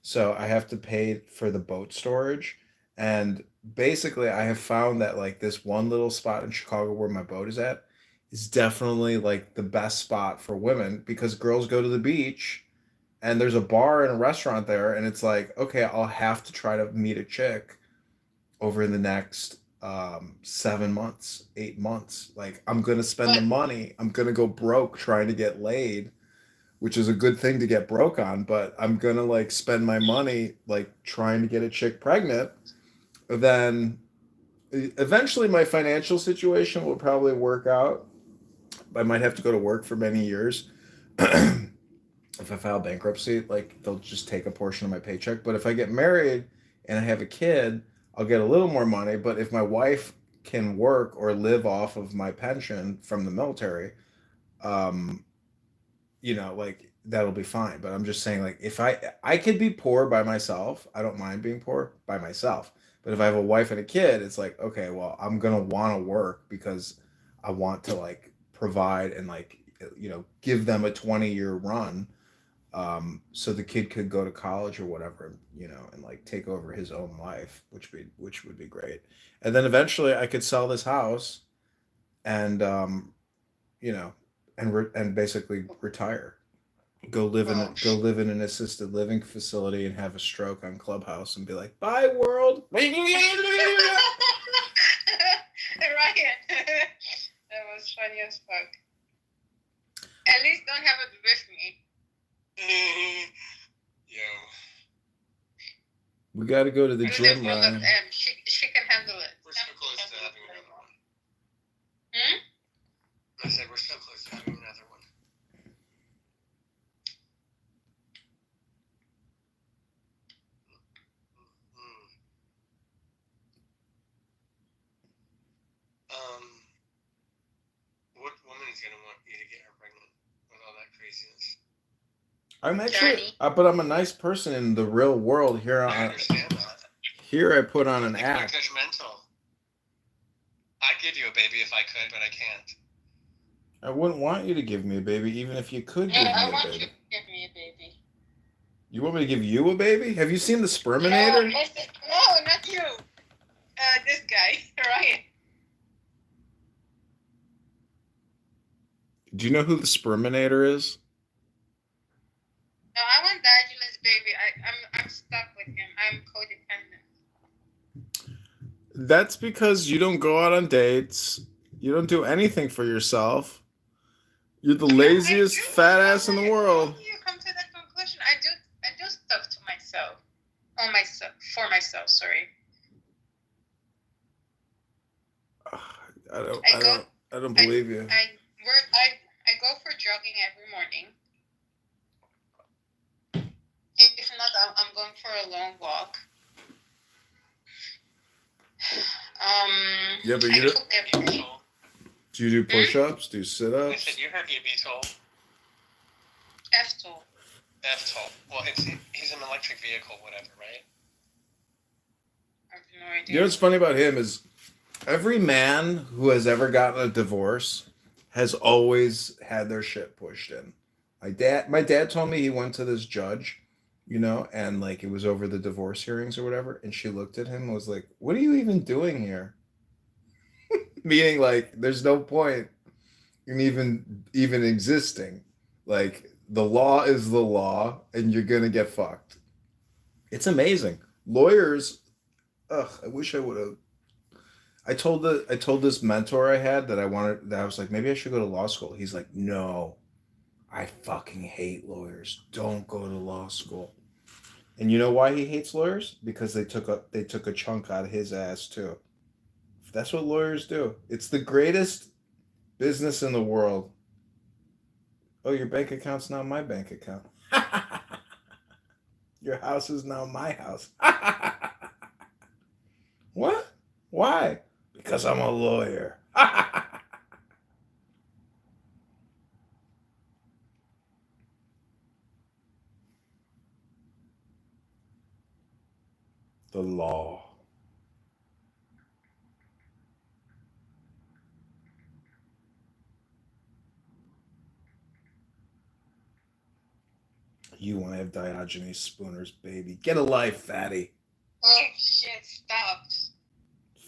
S2: so I have to pay for the boat storage. And basically, I have found that like this one little spot in Chicago where my boat is at is definitely like the best spot for women because girls go to the beach and there's a bar and a restaurant there, and it's like, okay, I'll have to try to meet a chick over the next 7 months, 8 months. Like, I'm gonna spend the money. I'm gonna go broke trying to get laid, which is a good thing to get broke on. But I'm gonna like spend my money like trying to get a chick pregnant. Then eventually, my financial situation will probably work out. I might have to go to work for many years. If I file bankruptcy, like they'll just take a portion of my paycheck. But if I get married and I have a kid, I'll get a little more money. But if my wife can work or live off of my pension from the military, um, like that'll be fine. But I'm just saying, like, if I could be poor by myself, I don't mind being poor by myself. But if I have a wife and a kid, it's like, okay, well, I'm gonna want to work because I want to like provide and like give them a 20-year run, so the kid could go to college or whatever, and like take over his own life, which would be great. And then eventually I could sell this house and you know, and basically retire, go live in an assisted living facility and have a stroke on Clubhouse and be like, "Bye world."
S12: Ryan. That was funny as fuck. At least don't have it with me.
S11: Yo.
S2: We got to go to the
S12: I
S2: gym,
S12: don't know,
S2: Ryan.
S12: she can handle it.
S11: We're so close to having another one.
S12: Hmm?
S11: I said we're so close to having another one. What woman is gonna want you to get her pregnant with all that craziness?
S2: I'm actually, but I'm a nice person in the real world.
S11: I understand that.
S2: Here I put on an
S11: People are
S2: act.
S11: judgmental. I'd give you a baby if I could, but I can't.
S2: I wouldn't want you to give me a baby, even if you could give
S12: Yeah, I
S2: me a
S12: want you
S2: baby.
S12: to give me a baby.
S2: You want me to give you a baby? Have you seen the
S12: No,
S2: Sperminator?
S12: not you. This guy, Ryan.
S2: Do you know who the Sperminator is?
S12: No, I want Diagulus baby. I'm stuck with him. I'm codependent.
S2: That's because you don't go out on dates. You don't do anything for yourself. You're the laziest fat ass in the world.
S12: How do you come to that conclusion? I do stuff to myself. For myself, sorry.
S2: I don't believe you.
S12: I go for jogging every morning. If not, I'm going for a long walk.
S2: Yeah, but
S12: I
S2: you
S12: cook every day.
S2: do you do push-ups? Do
S11: I
S2: sit-ups?
S11: said you heard the VTOL.
S12: F-tool.
S11: F-toll. Well, he's an electric vehicle, whatever, right?
S12: I have no idea.
S2: You know what's funny about him is every man who has ever gotten a divorce has always had their shit pushed in. My dad told me he went to this judge, and like it was over the divorce hearings or whatever, and she looked at him and was like, "What are you even doing here?" Meaning like there's no point in even existing. Like the law is the law and you're going to get fucked. It's amazing. Lawyers, I wish I would have. I told this mentor I had that I was like, maybe I should go to law school. He's like, no, I fucking hate lawyers. Don't go to law school. And you know why he hates lawyers? Because they took a chunk out of his ass too. That's what lawyers do. It's the greatest business in the world. Oh, your bank account's now my bank account. Your house is now my house. What? Why? Because I'm a lawyer. The law. You want to have Diogenes Spooner's baby. Get a life, fatty.
S12: Oh shit, stop.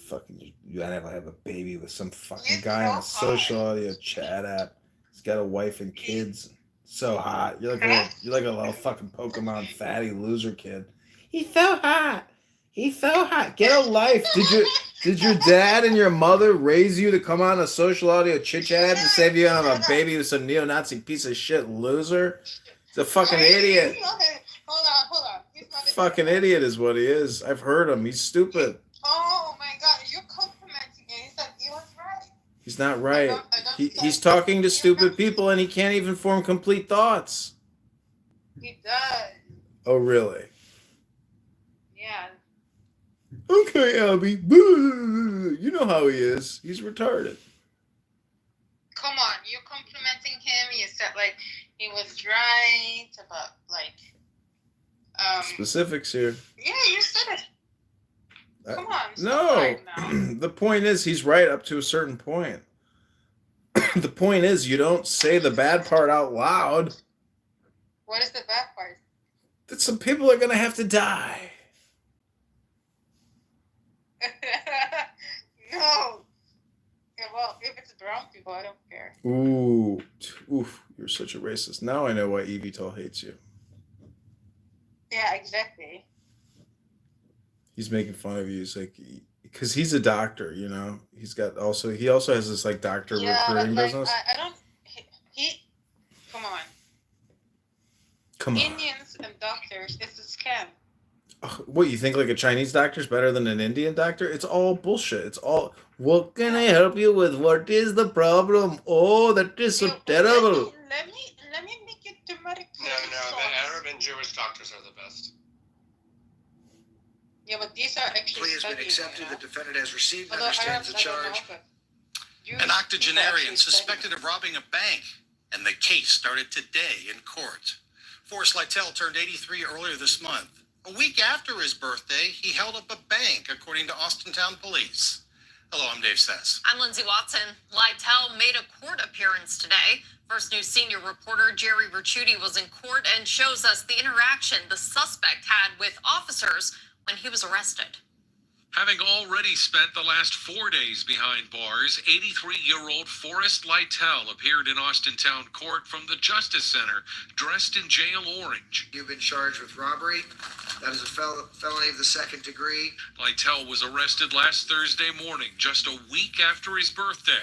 S2: Fucking, you gotta have a baby with some fucking
S12: You're
S2: guy on a
S12: so
S2: social
S12: hot.
S2: audio chat app. He's got a wife and kids. So hot. You're like a little fucking Pokemon fatty loser kid. He's so hot. He's so hot. Get a life. Did your dad and your mother raise you to come on a social audio chit chat to save you out of a baby with some neo-Nazi piece of shit loser? He's a fucking idiot.
S12: Hold on. He's not a
S2: Fucking idiot is what he is. I've heard him. He's stupid.
S12: Oh my god, you're complimenting it. He said he was right.
S2: He's not right.
S12: I don't
S2: He's talking to stupid people and he can't even form complete thoughts.
S12: He does.
S2: Oh, really?
S12: Yeah.
S2: Okay, Abby. You know how he is. He's retarded.
S12: Come on, you're complimenting him. You said like he was right about like
S2: Specifics here.
S12: Yeah, you said it. Come on.
S2: No. The point is he's right up to a certain point. The point is you don't say the bad part out loud.
S12: What is the bad part?
S2: That some people are going to have to die.
S12: No. Yeah, well, if it's brown people, I don't care.
S2: Ooh. Oof. You're such a racist. Now I know why Evital hates you.
S12: Yeah, exactly.
S2: He's making fun of you. He's like, because he's a doctor, you know. He also has this like doctor recruiting business.
S12: I don't. He. Come on.
S2: Come on.
S12: Indians and doctors, it's a scam.
S2: What, you think like a Chinese doctor is better than an Indian doctor? It's all bullshit. It's all, what can I help you with? What is the problem? Oh, that is so terrible.
S12: Let me make it dramatic.
S11: No, the Arab and Jewish doctors are the best.
S12: Yeah, but these are actually
S14: Plea has been accepted. The defendant has received and
S12: Although
S14: understands the
S12: Arabs, I don't
S14: charge.
S12: know, but
S15: An octogenarian suspected of robbing a bank, and the case started today in court. Forrest Lytell turned 83 earlier this month. A week after his birthday, he held up a bank, according to Austintown police. Hello, I'm Dave Sess.
S16: I'm Lindsay Watson. Lytell made a court appearance today. First News senior reporter Jerry Ricciuti was in court and shows us the interaction the suspect had with officers when he was arrested.
S17: Having already spent the last 4 days behind bars, 83-year-old Forrest Lytell appeared in Austintown court from the Justice Center, dressed in jail orange.
S14: You've been charged with robbery. That is a felony of the second degree.
S17: Lytell was arrested last Thursday morning, just a week after his birthday.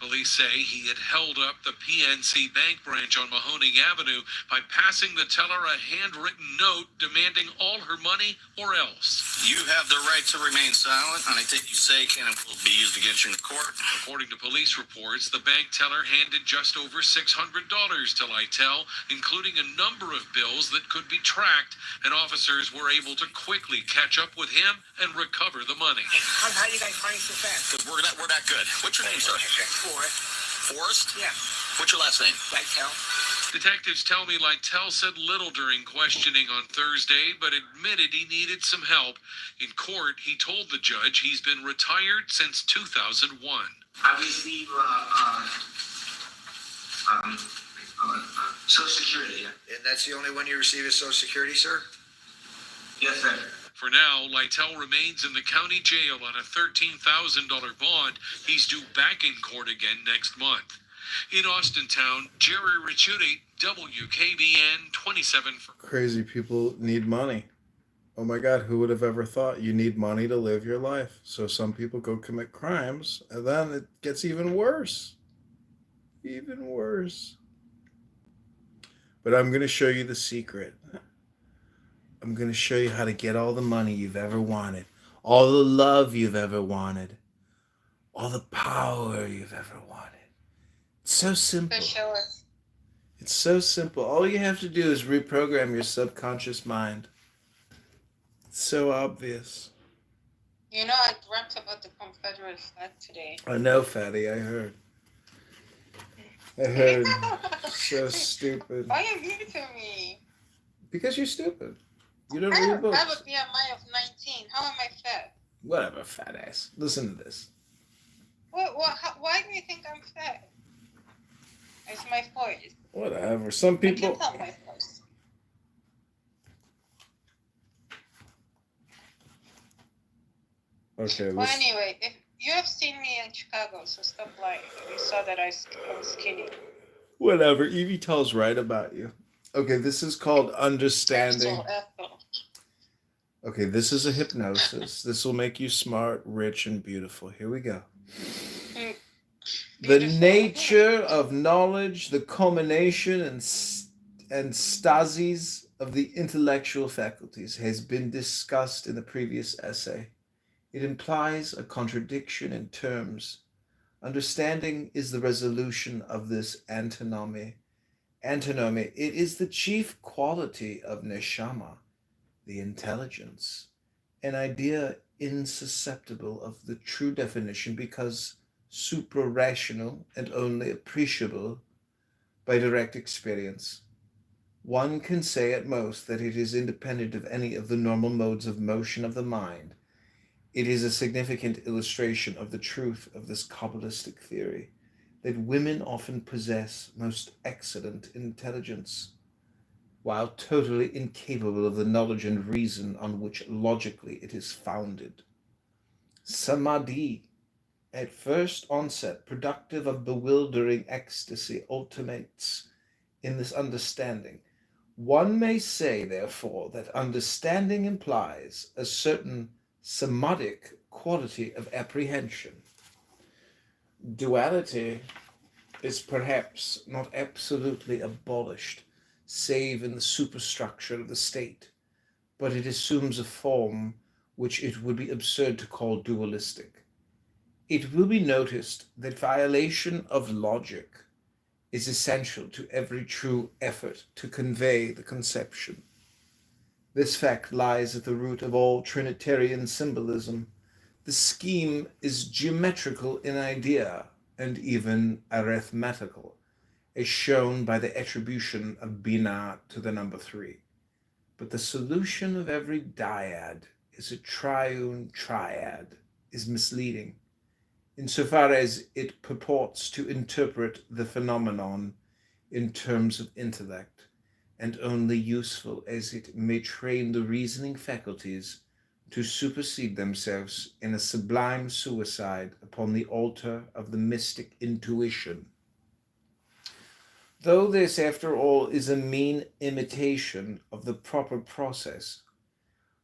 S17: Police say he had held up the PNC Bank branch on Mahoning Avenue by passing the teller a handwritten note demanding all her money or else.
S15: You have the right to remain silent, and I take you sake, and it will be used against you in court.
S17: According to police reports, the bank teller handed just over $600 to Lytell, including a number of bills that could be tracked, and officers were able to quickly catch up with him and recover the money.
S14: How you guys find so fast?
S15: Because we're that good. What's your name, sir? Forrest?
S14: Yeah.
S15: What's your last name?
S14: Lytell.
S17: Detectives tell me Lytell said little during questioning on Thursday, but admitted he needed some help. In court, he told the judge he's been retired since 2001.
S14: I receive Social Security. And that's the only one you receive is Social Security, sir? Yes, sir.
S17: For now, Lytell remains in the county jail on a $13,000 bond. He's due back in court again next month. In Austintown, Jerry Ricciuti, WKBN 27.
S2: Crazy people need money. Oh my God, who would have ever thought you need money to live your life? So some people go commit crimes, and then it gets even worse. Even worse. But I'm going to show you the secret. I'm going to show you how to get all the money you've ever wanted, all the love you've ever wanted, all the power you've ever wanted. It's so simple. It's so simple. All you have to do is reprogram your subconscious mind. It's so obvious.
S12: You know, I dreamt about the Confederate flag today.
S2: I know, fatty. I heard. So stupid.
S12: Why are you mean to me?
S2: Because you're stupid. You don't
S12: I
S2: read
S12: have
S2: books.
S12: a BMI of 19. How am I fat?
S2: Whatever, fat ass. Listen to this.
S12: Why do you think I'm fat? It's my voice.
S2: Whatever. Some
S12: I can
S2: people.
S12: tell my voice.
S2: Okay,
S12: Well, anyway, if you have seen me in Chicago, so stop lying. You saw that I was skinny.
S2: whatever. Evie tells right about you. Okay, this is called understanding.
S12: Ethel.
S2: Okay, this is a hypnosis. This will make you smart, rich, and beautiful. Here we go. The nature of knowledge, the culmination and stasis of the intellectual faculties has been discussed in the previous essay. It implies a contradiction in terms. Understanding is the resolution of this antinomy. Antinomy, it is the chief quality of neshama, the intelligence, an idea insusceptible of the true definition because supra-rational and only appreciable by direct experience. One can say at most that it is independent of any of the normal modes of motion of the mind. It is a significant illustration of the truth of this Kabbalistic theory that women often possess most excellent intelligence, while totally incapable of the knowledge and reason on which logically it is founded. Samadhi, at first onset productive of bewildering ecstasy, ultimates in this understanding. One may say, therefore, that understanding implies a certain samadhic quality of apprehension. Duality is perhaps not absolutely abolished, save in the superstructure of the state, but it assumes a form which it would be absurd to call dualistic. It will be noticed that violation of logic is essential to every true effort to convey the conception. This fact lies at the root of all Trinitarian symbolism. The scheme is geometrical in idea and even arithmetical, as shown by the attribution of Bina to the number 3. But the solution of every dyad is a triune triad is misleading, insofar as it purports to interpret the phenomenon in terms of intellect, and only useful as it may train the reasoning faculties to supersede themselves in a sublime suicide upon the altar of the mystic intuition. Though this, after all, is a mean imitation of the proper process,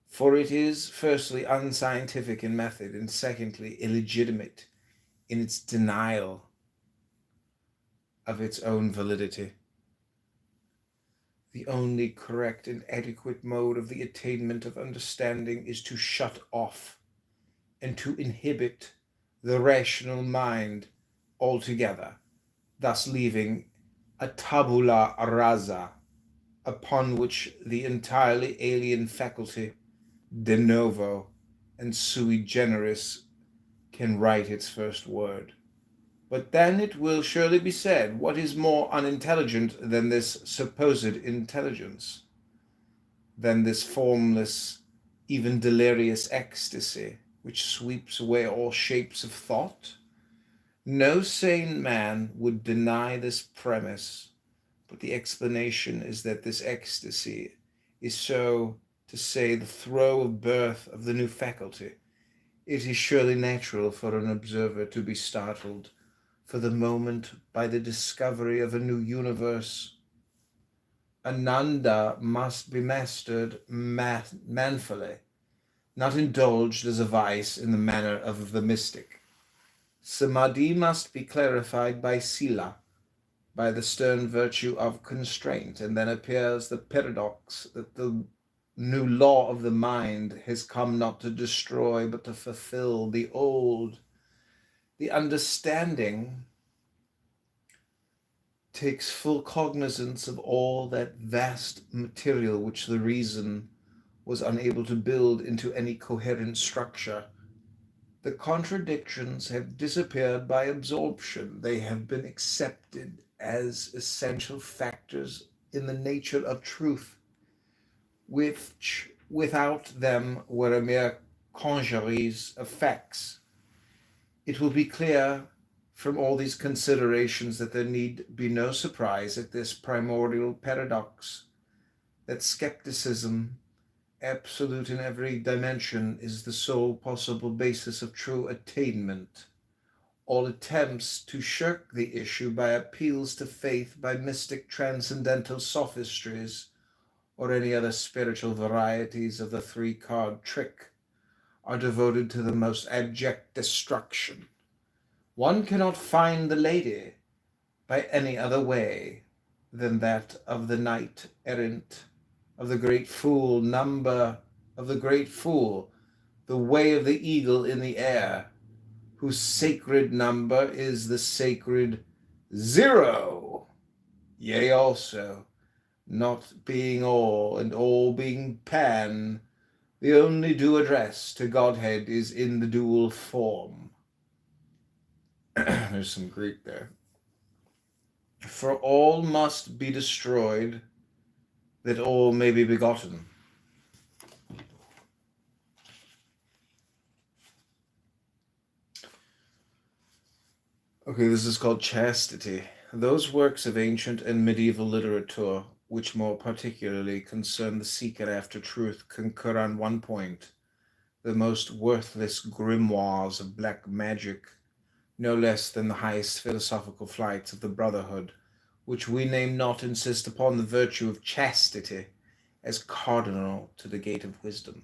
S2: for it is firstly unscientific in method, and secondly illegitimate in its denial of its own validity. The only correct and adequate mode of the attainment of understanding is to shut off and to inhibit the rational mind altogether, thus leaving a tabula rasa upon which the entirely alien faculty, de novo and sui generis, can write its first word. But then it will surely be said, what is more unintelligent than this supposed intelligence, than this formless, even delirious ecstasy, which sweeps away all shapes of thought? No sane man would deny this premise, but the explanation is that this ecstasy is, so to say, the throe of birth of the new faculty. It is surely natural for an observer to be startled for the moment by the discovery of a new universe. Ananda must be mastered manfully, not indulged as a vice in the manner of the mystic. Samadhi must be clarified by sila, by the stern virtue of constraint, and then appears the paradox that the new law of the mind has come not to destroy but to fulfill the old. The understanding takes full cognizance of all that vast material which the reason was unable to build into any coherent structure. The contradictions have disappeared by absorption. They have been accepted as essential factors in the nature of truth, which without them were a mere congeries of facts. It will be clear from all these considerations that there need be no surprise at this primordial paradox, that skepticism absolute in every dimension, is the sole possible basis of true attainment. All attempts to shirk the issue by appeals to faith, by mystic transcendental sophistries, or any other spiritual varieties of the three-card trick, are devoted to the most abject destruction. One cannot find the lady by any other way than that of the knight errant, of the great fool, number of the great fool, the way of the eagle in the air, whose sacred number is the sacred 0. Yea, also, not being all, and all being pan, the only due address to Godhead is in the dual form. There's some Greek there. For all must be destroyed, that all may be begotten. Okay, this is called Chastity. Those works of ancient and medieval literature, which more particularly concern the seeker after truth, concur on one point. The most worthless grimoires of black magic, no less than the highest philosophical flights of the brotherhood, which we name not, insist upon the virtue of chastity as cardinal to the gate of wisdom.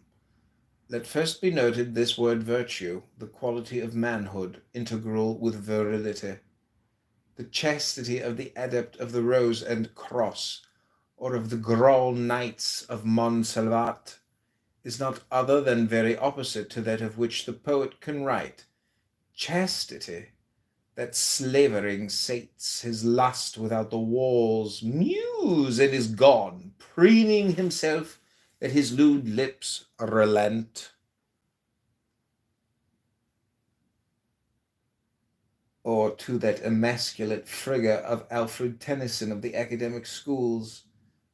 S2: Let first be noted this word virtue, the quality of manhood, integral with virility. The chastity of the adept of the Rose and Cross, or of the Graal Knights of Montsalvat, is not other than very opposite to that of which the poet can write. Chastity, that slavering sates his lust without the walls, mews and is gone, preening himself that his lewd lips relent. Or to that emasculate frigga of Alfred Tennyson of the academic schools,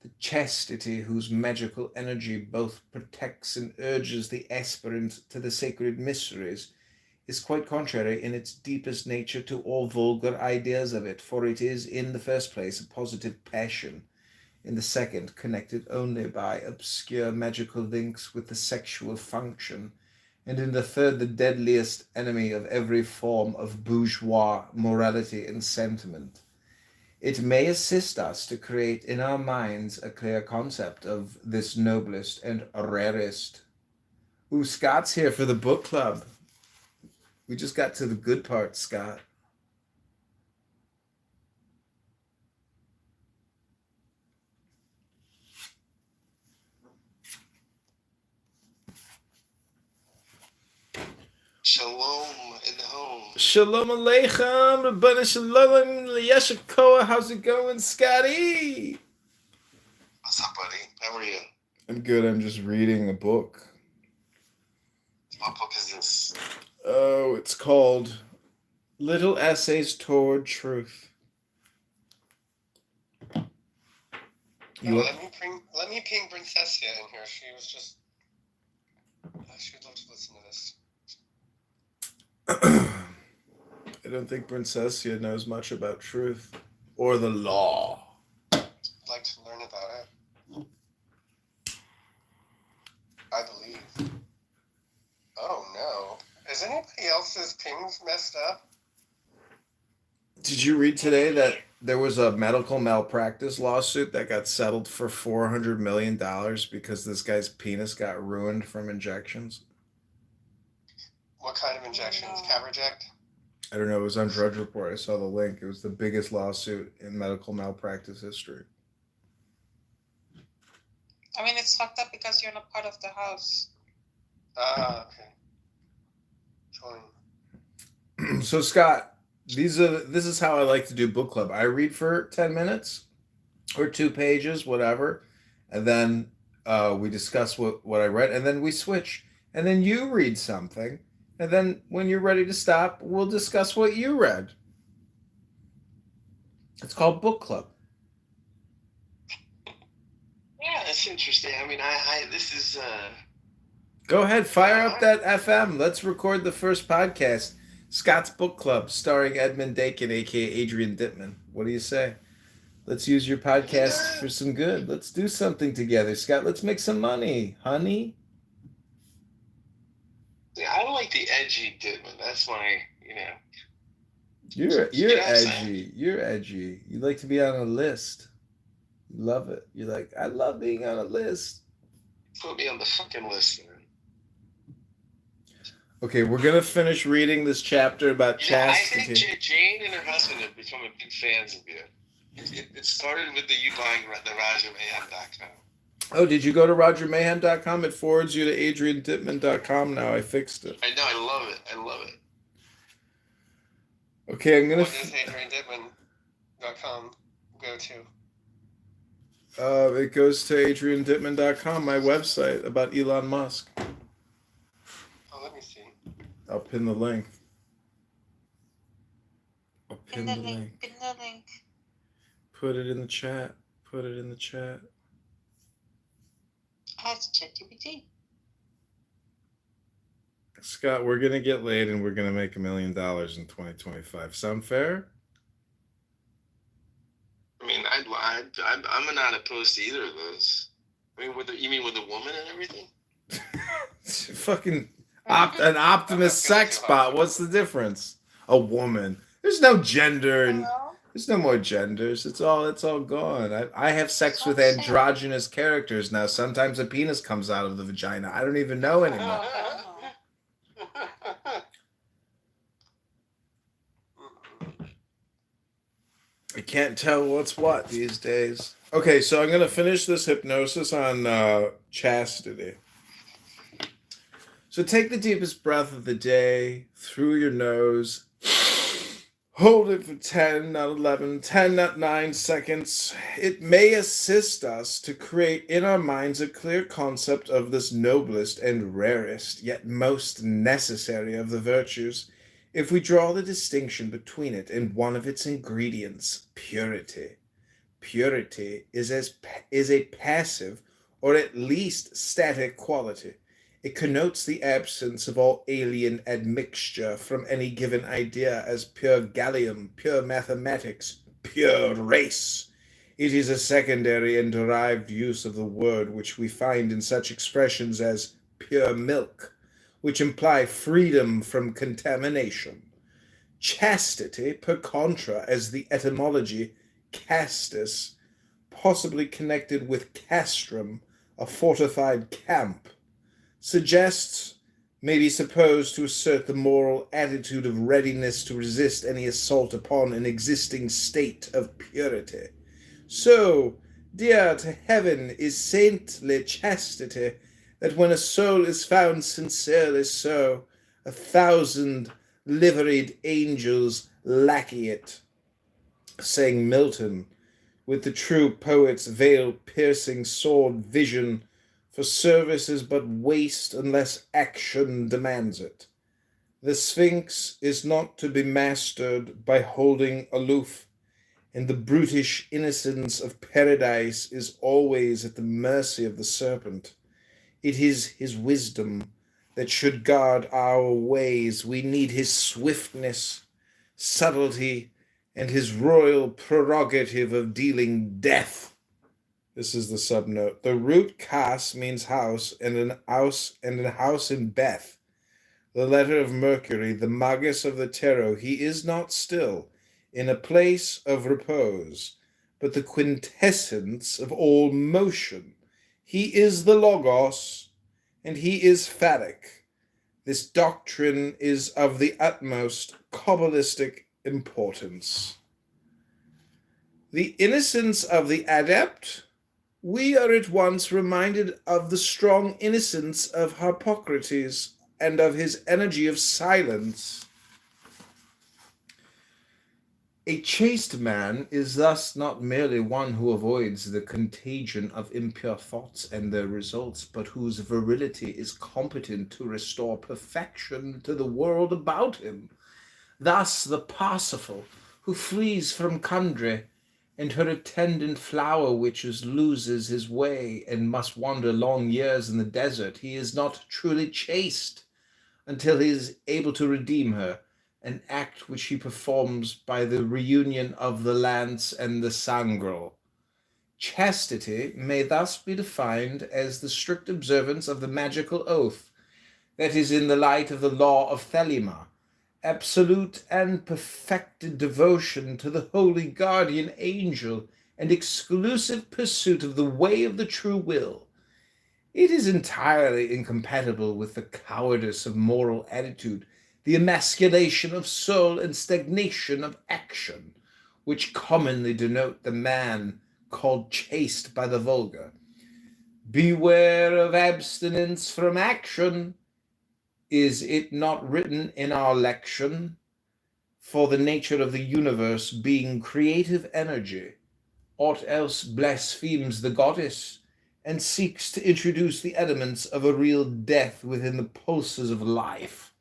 S2: the chastity whose magical energy both protects and urges the aspirant to the sacred mysteries, is quite contrary in its deepest nature to all vulgar ideas of it, for it is, in the first place, a positive passion, in the second, connected only by obscure magical links with the sexual function, and in the third, the deadliest enemy of every form of bourgeois morality and sentiment. It may assist us to create in our minds a clear concept of this noblest and rarest. Ooh, Scott's here for the book club. We just got to the good part, Scott.
S11: Shalom in the home.
S2: Shalom Aleichem, Rabbana Shalom, Yeshua. How's it going, Scotty?
S11: What's up, buddy? How are you?
S2: I'm good. I'm just reading a book.
S11: What book is this?
S2: Oh, it's called Little Essays Toward Truth.
S11: Let me ping Princessia in here. She was just. She would love to listen to this.
S2: I don't think Princessia knows much about truth or the law.
S11: I'd like to learn about it. I believe. Oh no. Is anybody else's pings messed up?
S2: Did you read today that there was a medical malpractice lawsuit that got settled for $400 million because this guy's penis got ruined from injections?
S11: What kind of injections? Caverject?
S2: I don't know. It was on Drudge Report. I saw the link. It was the biggest lawsuit in medical malpractice history.
S12: I mean, it's fucked up because you're not part of the house.
S11: Ah, okay. Join.
S2: So, Scott, this is how I like to do book club. I read for 10 minutes or 2 pages, whatever, and then we discuss what I read, and then we switch. And then you read something, and then when you're ready to stop, we'll discuss what you read. It's called book club.
S11: Yeah, that's interesting. I mean, this is.
S2: Go ahead, fire up that FM. Let's record the first podcast. Scott's Book Club, starring Edmund Dakin, a.k.a. Adrian Dittman. What do you say? Let's use your podcast for some good. Let's do something together, Scott. Let's make some money, honey.
S11: Yeah, I like the edgy Dittman. That's my,
S2: You're
S11: You know what I'm saying?
S2: edgy. You're edgy. You like to be on a list. You love it. You're like, I love being on a list.
S11: Put me on the fucking list, man.
S2: Okay, we're gonna finish reading this chapter about
S11: You know, I think
S2: chastity.
S11: Jane and her husband have become big fans of you. It started with you buying the RogerMayhem.com.
S2: Oh, did you go to RogerMayhem.com? It forwards you to AdrianDittman.com now. I fixed it.
S11: I know, I love it. I love it.
S2: Okay, I'm gonna.
S11: What does AdrianDittman.com go to?
S2: It goes to AdrianDittman.com, my website about Elon Musk.
S11: Oh, let me see.
S2: I'll pin the link. I'll pin the link.
S12: Pin the link.
S2: Put it in the chat. Put it in the chat.
S12: Ask ChatGPT.
S2: Scott, we're gonna get laid and we're gonna make $1 million in 2025. Sound fair?
S11: I mean, I'm not opposed to either of those. I mean, you mean with a woman and everything?
S2: Fucking an Optimus sex bot. What's the difference? A woman. There's no gender and there's no more genders. It's all gone. I have sex with androgynous characters now. Sometimes a penis comes out of the vagina. I don't even know anymore. I can't tell what's what these days. Okay, so I'm going to finish this hypnosis on chastity. So take the deepest breath of the day through your nose. Hold it for 10, not 11, 10, not 9 seconds. It may assist us to create in our minds a clear concept of this noblest and rarest, yet most necessary of the virtues, if we draw the distinction between it and one of its ingredients, purity. Purity is a passive, or at least static quality. It connotes the absence of all alien admixture from any given idea as pure gallium, pure mathematics, pure race. It is a secondary and derived use of the word which we find in such expressions as pure milk, which imply freedom from contamination. Chastity, per contra, as the etymology castus, possibly connected with castrum, a fortified camp, suggests, may be supposed to assert the moral attitude of readiness to resist any assault upon an existing state of purity. So, dear to heaven is saintly chastity, that when a soul is found sincerely so, 1,000 liveried angels lackey it. Sang Milton, with the true poet's veil-piercing sword vision, for service is but waste unless action demands it. The Sphinx is not to be mastered by holding aloof, and the brutish innocence of paradise is always at the mercy of the serpent. It is his wisdom that should guard our ways. We need his swiftness, subtlety, and his royal prerogative of dealing death. This is the subnote. The root kas means house, and an house in Beth. The letter of Mercury, the magus of the tarot, he is not still, in a place of repose, but the quintessence of all motion. He is the logos, and he is phallic. This doctrine is of the utmost Kabbalistic importance. The innocence of the adept, we are at once reminded of the strong innocence of Hippocrates and of his energy of silence. A chaste man is thus not merely one who avoids the contagion of impure thoughts and their results, but whose virility is competent to restore perfection to the world about him. Thus the Parsifal, who flees from Kundry, and her attendant flower witches loses his way and must wander long years in the desert, he is not truly chaste until he is able to redeem her an act which he performs by the reunion of the lance and the sangro. Chastity may thus be defined as the strict observance of the magical oath that is in the light of the law of Thelema, absolute and perfected devotion to the holy guardian angel, and exclusive pursuit of the way of the true will. It is entirely incompatible with the cowardice of moral attitude, the emasculation of soul, and stagnation of action, which commonly denote the man called chaste by the vulgar. Beware of abstinence from action. Is it not written in our lection? For the nature of the universe being creative energy, aught else blasphemes the goddess, and seeks to introduce the elements of a real death within the pulses of life.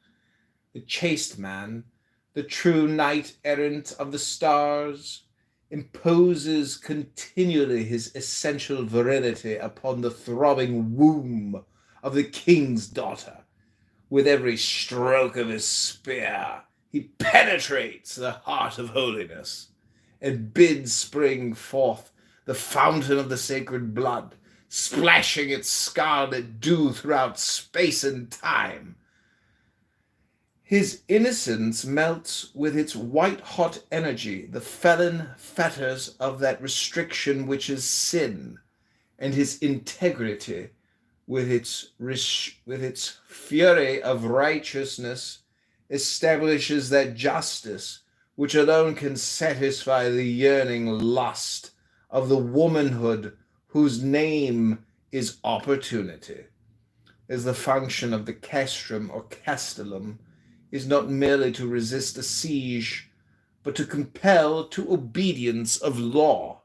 S2: The chaste man, the true knight-errant of the stars, imposes continually his essential virility upon the throbbing womb of the king's daughter. With every stroke of his spear, he penetrates the heart of holiness, and bids spring forth the fountain of the sacred blood, splashing its scarlet dew throughout space and time. His innocence melts with its white-hot energy the felon fetters of that restriction which is sin, and his integrity with its fury of righteousness establishes that justice which alone can satisfy the yearning lust of the womanhood whose name is opportunity. As the function of the castrum or castellum is not merely to resist a siege, but to compel to obedience of law,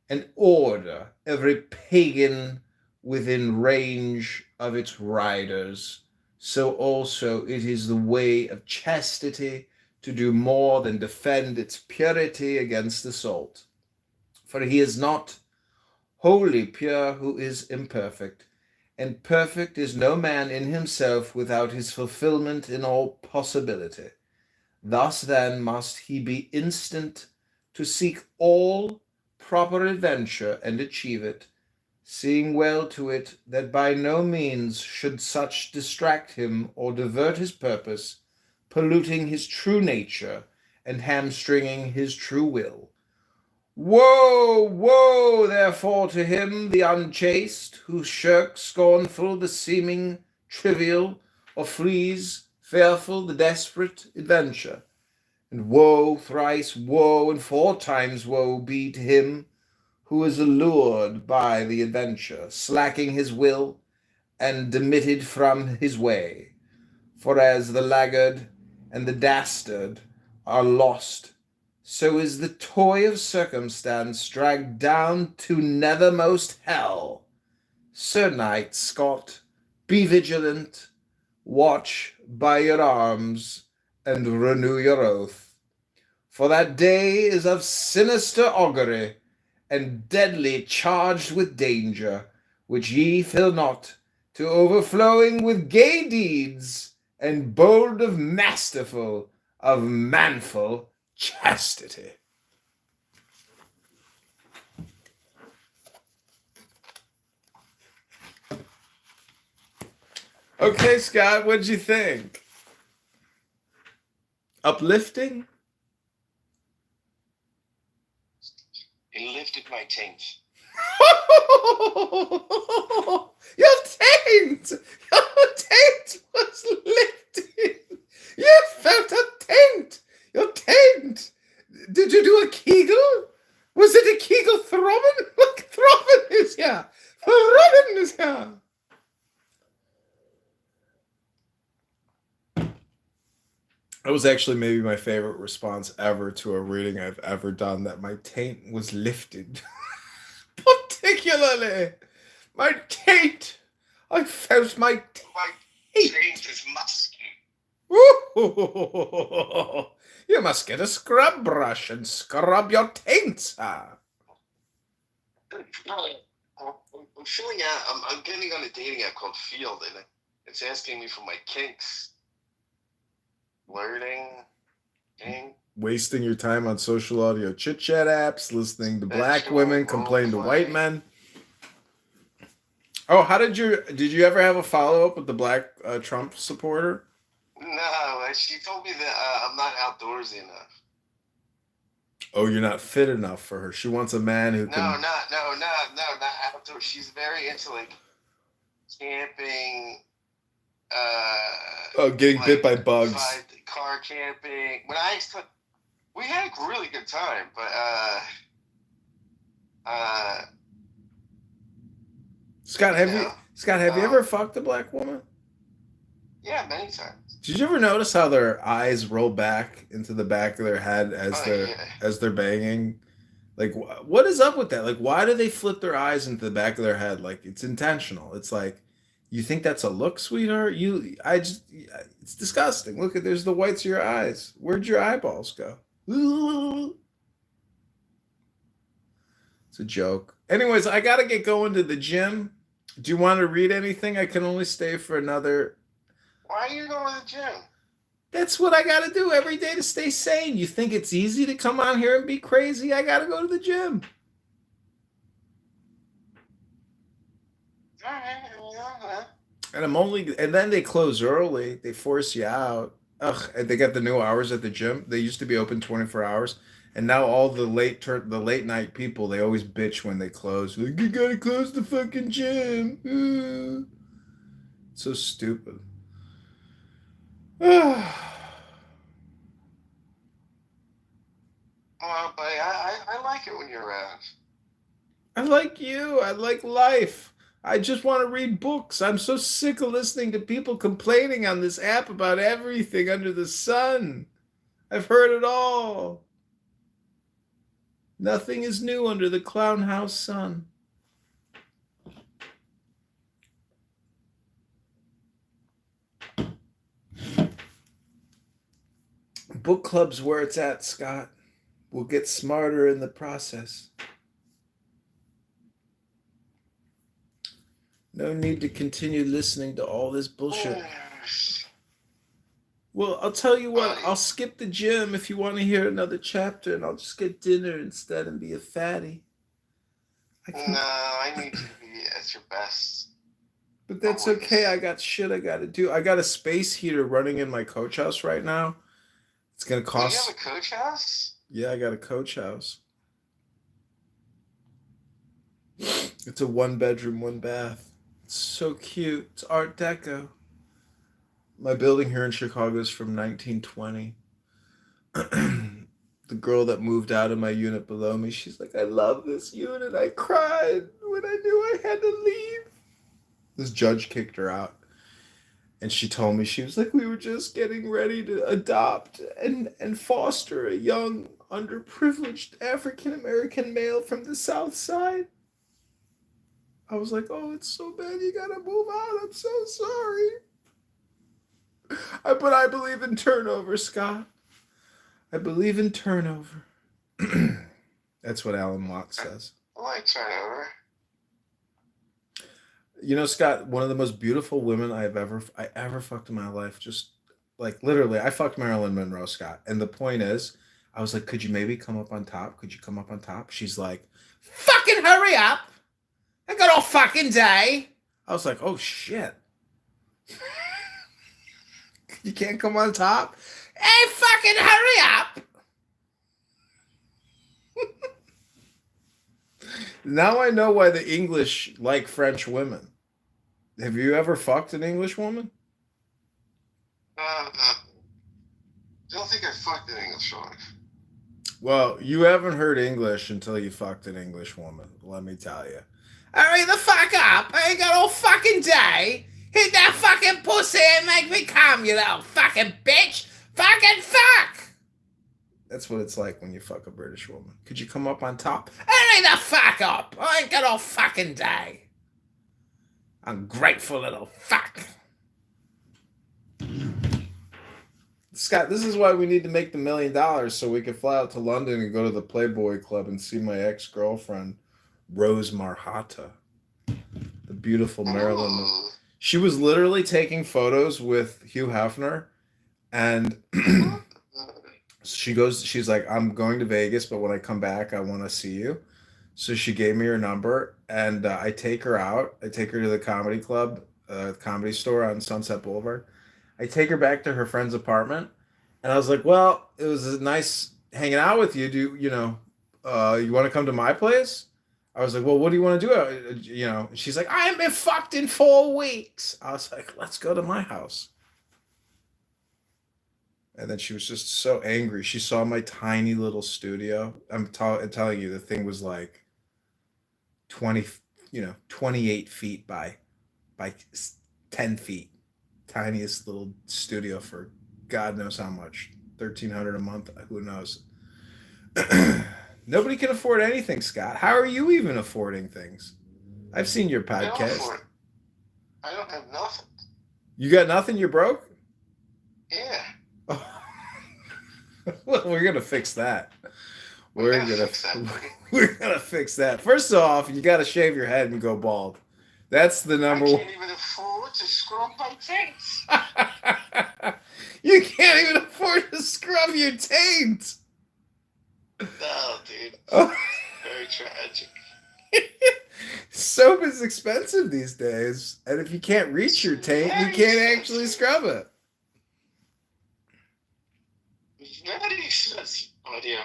S2: and order every pagan within range of its riders, so also it is the way of chastity to do more than defend its purity against assault. For he is not wholly pure who is imperfect, and perfect is no man in himself without his fulfillment in all possibility. Thus then must he be instant to seek all proper adventure and achieve it, seeing well to it that by no means should such distract him or divert his purpose, polluting his true nature and hamstringing his true will. Woe, woe, therefore, to him, the unchaste, who shirks scornful the seeming trivial, or flees fearful the desperate adventure. And woe, thrice woe, and 4 times woe be to him who is allured by the adventure, slacking his will, and demitted from his way. For as the laggard and the dastard are lost, so is the toy of circumstance dragged down to nethermost hell. Sir Knight Scott, be vigilant, watch by your arms, and renew your oath. For that day is of sinister augury, and deadly charged with danger, which ye fill not, to overflowing with gay deeds, and bold of masterful, of manful chastity. Okay, Scott, what'd you think? Uplifting?
S11: It lifted my taint.
S2: Your taint! Your taint was lifted! You felt a taint! Your taint! Did you do a Kegel? Was it a Kegel throbbing? Look, throbbing is here! Throbbing is here! That was actually maybe my favorite response ever to a reading I've ever done, that my taint was lifted. Particularly, my taint. I felt my taint.
S11: My taint is musky.
S2: Ooh, you must get a scrub brush and scrub your taint, sir.
S11: I'm filling out. I'm getting on a dating app called Field, and it's asking me for my kinks. Flirting, Gang.
S2: Wasting your time on social audio chit chat apps, listening to black women complain to white men. Oh, did you ever have a follow up with the black Trump supporter?
S11: No, she told me that I'm not outdoorsy enough.
S2: Oh, you're not fit enough for her. She wants a man who can.
S11: No, not outdoors. She's very into like camping.
S2: Getting
S11: like,
S2: bit by bugs.
S11: Car camping. We had a really good time, but
S2: Scott, have you ever fucked a black woman?
S11: Yeah, many times.
S2: Did you ever notice how their eyes roll back into the back of their head as they're banging? Like, what is up with that? Like, why do they flip their eyes into the back of their head? Like, it's intentional. It's like, you think that's a look, sweetheart? It's disgusting. Look there's the whites of your eyes. Where'd your eyeballs go? It's a joke. Anyways, I gotta get going to the gym. Do you want to read anything? I can only stay for another.
S11: Why are you going to the gym?
S2: That's what I gotta do every day to stay sane. You think it's easy to come on here and be crazy? I gotta go to the gym. And then they close early. They force you out. Ugh, and they got the new hours at the gym. They used to be open 24 hours. And now all the late night people, they always bitch when they close. Like, you gotta close the fucking gym. So stupid.
S11: Well, but I like it when you're around.
S2: I like you. I like life. I just want to read books. I'm so sick of listening to people complaining on this app about everything under the sun. I've heard it all. Nothing is new under the clown house sun. Book club's where it's at, Scott. We'll get smarter in the process. No need to continue listening to all this bullshit. Well, I'll tell you what. I'll skip the gym if you want to hear another chapter, and I'll just get dinner instead and be a fatty.
S11: I need you to be at your best.
S2: But that's okay. I got shit I got to do. I got a space heater running in my coach house right now. It's going to cost...
S11: You have a coach house?
S2: Yeah, I got a coach house. It's a 1-bedroom, 1-bath. It's so cute. It's Art Deco. My building here in Chicago is from 1920. The girl that moved out of my unit below me, she's like, I love this unit. I cried when I knew I had to leave. This judge kicked her out. And she told me, she was like, we were just getting ready to adopt and foster a young, underprivileged African-American male from the South Side. I was like, oh, it's so bad. You gotta move out. I'm so sorry. But I believe in turnover, Scott. I believe in turnover. That's what Alan Watts says.
S11: I like turnover.
S2: You know, Scott, one of the most beautiful women I ever fucked in my life. Just like literally, I fucked Marilyn Monroe, Scott. And the point is, I was like, could you maybe come up on top? Could you come up on top? She's like, fucking hurry up. I got all fucking day. I was like, oh shit. You can't come on top? Hey, fucking hurry up. Now I know why the English like French women. Have you ever fucked an English woman?
S11: I don't think I fucked an English woman.
S2: Well, you haven't heard English until you fucked an English woman, let me tell you. Hurry the fuck up. I ain't got all fucking day. Hit that fucking pussy and make me come, you little fucking bitch. Fucking fuck. That's what it's like when you fuck a British woman. Could you come up on top? Hurry the fuck up. I ain't got all fucking day. Ungrateful little fuck. Scott, this is why we need to make the $1 million so we can fly out to London and go to the Playboy Club and see my ex-girlfriend, Rose Marhata, the beautiful Marilyn. She was literally taking photos with Hugh Hefner, and She's like, I'm going to Vegas, but when I come back, I want to see you. So she gave me her number, and I take her out. I take her to the comedy club, comedy store on Sunset Boulevard. I take her back to her friend's apartment, and I was like, "Well, it was nice hanging out with you. You want to come to my place?" I was like, "Well, what do you want to do?" She's like, "I haven't been fucked in 4 weeks." I was like, "Let's go to my house." And then she was just so angry. She saw my tiny little studio. I'm telling you, the thing was like 20, 28 feet by 10 feet. Tiniest little studio for God knows how much. 1,300 a month. Who knows? Nobody can afford anything, Scott. How are you even affording things? I've seen your podcast.
S11: I don't have nothing.
S2: You got nothing? You're broke?
S11: Yeah.
S2: Well, we're gonna fix that. We're gonna fix that. First off, you gotta shave your head and go bald. That's the number one.
S11: I can't even afford to scrub my taints.
S2: You can't even afford to scrub your taint.
S11: No, dude.
S2: Oh.
S11: Very tragic.
S2: Soap is expensive these days, and if you can't reach your taint, you can't actually scrub it.
S11: Very expensive. Oh, dear.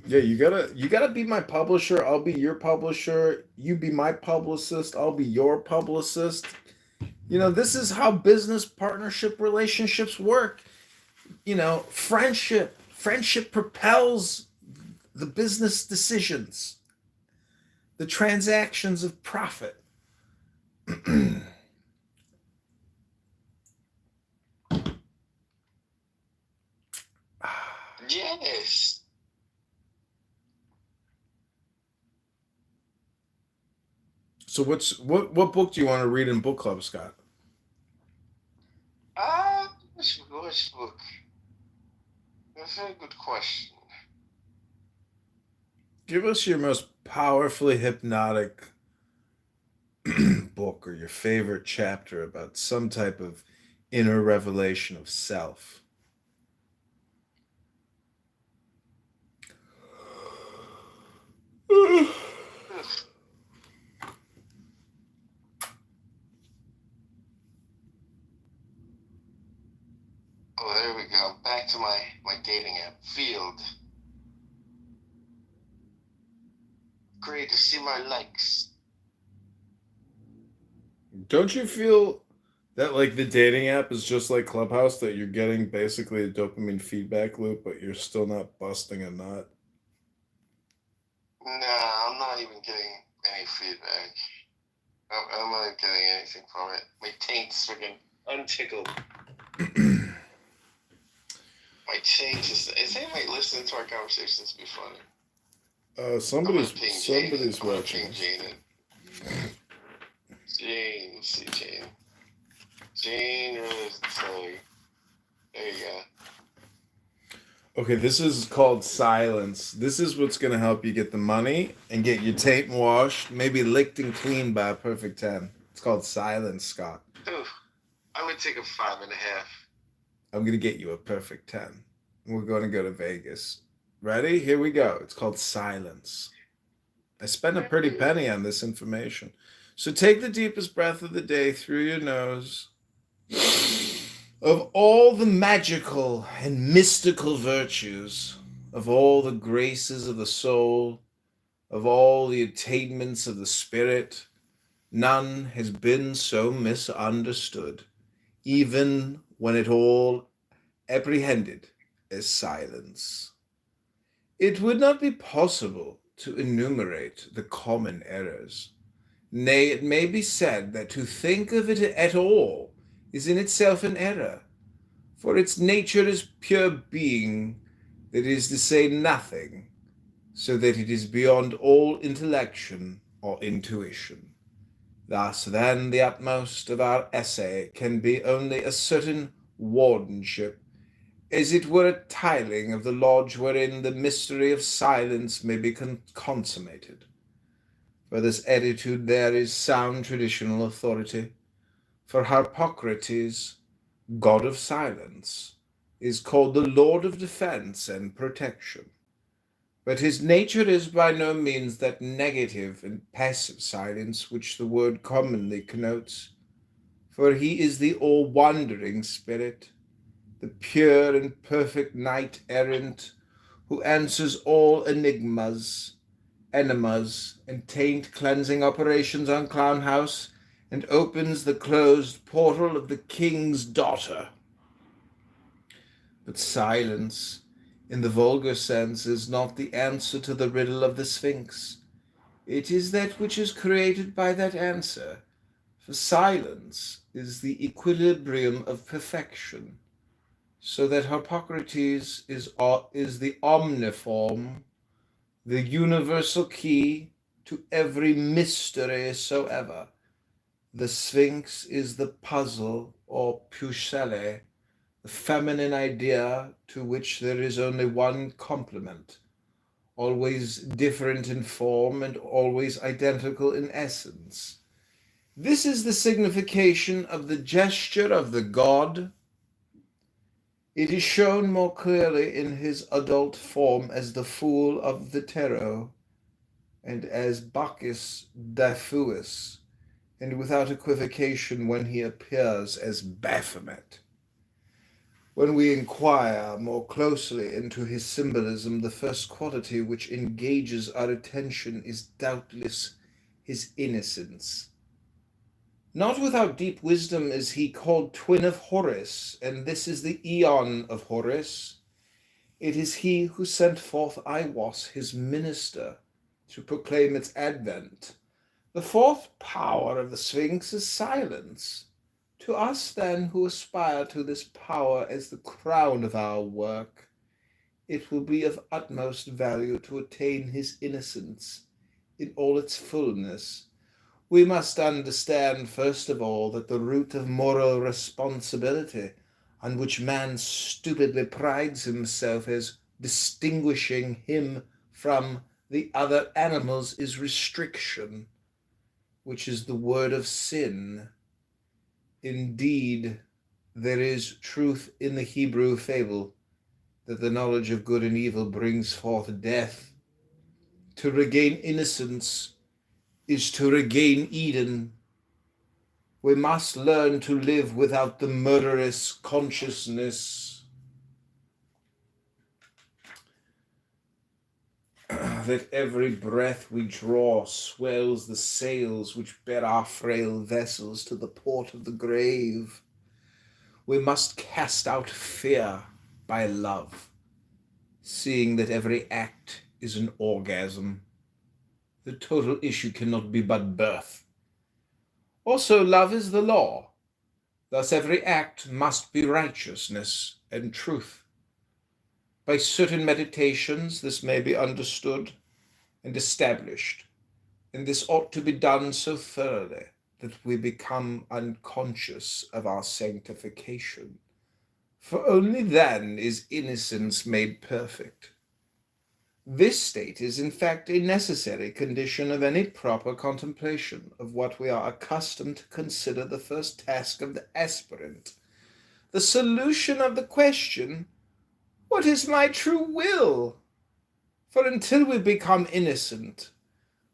S2: Yeah, you gotta be my publisher. I'll be your publisher. You be my publicist. I'll be your publicist. This is how business partnership relationships work. Friendship propels the business decisions, the transactions of profit.
S11: Yes.
S2: So what book do you want to read in book club, Scott?
S11: Which book? That's a very good question.
S2: Give us your most powerfully hypnotic book or your favorite chapter about some type of inner revelation of self.
S11: Oh, there we go. Back to my dating app. Field. Great to see my likes.
S2: Don't you feel that like the dating app is just like Clubhouse, that you're getting basically a dopamine feedback loop, but you're still not busting a nut?
S11: Nah, I'm not even getting any feedback. I'm not getting anything from it. My taint's freaking untickled. My taint is anybody listening to our conversations? Be funny.
S2: Somebody's
S11: I'm gonna
S2: watching.
S11: ping Jane in. Jane, let's see Jane. Jane is telling. There you go.
S2: Okay, this is called silence. This is what's going to help you get the money and get your tape washed, maybe licked and cleaned by a perfect 10. It's called silence, Scott.
S11: Ooh, I would take a 5.5.
S2: I'm going to get you a perfect 10. We're going to go to Vegas. Ready? Here we go. It's called silence. I spent a pretty penny on this information. So take the deepest breath of the day through your nose. Of all the magical and mystical virtues, of all the graces of the soul, of all the attainments of the spirit, none has been so misunderstood, even when it all apprehended as silence. It would not be possible to enumerate the common errors. Nay, it may be said that to think of it at all is in itself an error, for its nature is pure being, that is to say nothing, so that it is beyond all intellection or intuition. Thus then the utmost of our essay can be only a certain wardenship, as it were a tiling of the lodge wherein the mystery of silence may be consummated. For this attitude there is sound traditional authority. For Harpocrates, god of silence, is called the Lord of Defense and Protection, but his nature is by no means that negative and passive silence which the word commonly connotes, for he is the all-wandering spirit, the pure and perfect knight-errant, who answers all enigmas, enemas, and taint-cleansing operations on Clown House, and opens the closed portal of the king's daughter. But silence, in the vulgar sense, is not the answer to the riddle of the Sphinx. It is that which is created by that answer, for silence is the equilibrium of perfection, so that Hippocrates is the omniform, the universal key to every mystery soever. The Sphinx is the puzzle, or pucelle, the feminine idea to which there is only one complement, always different in form and always identical in essence. This is the signification of the gesture of the god. It is shown more clearly in his adult form as the Fool of the Tarot, and as Bacchus Diffus, and without equivocation when he appears as Baphomet. When we inquire more closely into his symbolism, the first quality which engages our attention is doubtless his innocence. Not without deep wisdom is he called twin of Horus, and this is the aeon of Horus. It is he who sent forth Iwas, his minister, to proclaim its advent. The fourth power of the Sphinx is silence. To us, then, who aspire to this power as the crown of our work, it will be of utmost value to attain his innocence in all its fullness. We must understand, first of all, that the root of moral responsibility, on which man stupidly prides himself as distinguishing him from the other animals, is restriction, which is the word of sin. Indeed, there is truth in the Hebrew fable that the knowledge of good and evil brings forth death. To regain innocence is to regain Eden. We must learn to live without the murderous consciousness that every breath we draw swells the sails which bear our frail vessels to the port of the grave. We must cast out fear by love, seeing that every act is an orgasm. The total issue cannot be but birth. Also, love is the law. Thus every act must be righteousness and truth. By certain meditations this may be understood and established, and this ought to be done so thoroughly that we become unconscious of our sanctification, for only then is innocence made perfect. This state is in fact a necessary condition of any proper contemplation of what we are accustomed to consider the first task of the aspirant, the solution of the question, what is my true will? For until we become innocent,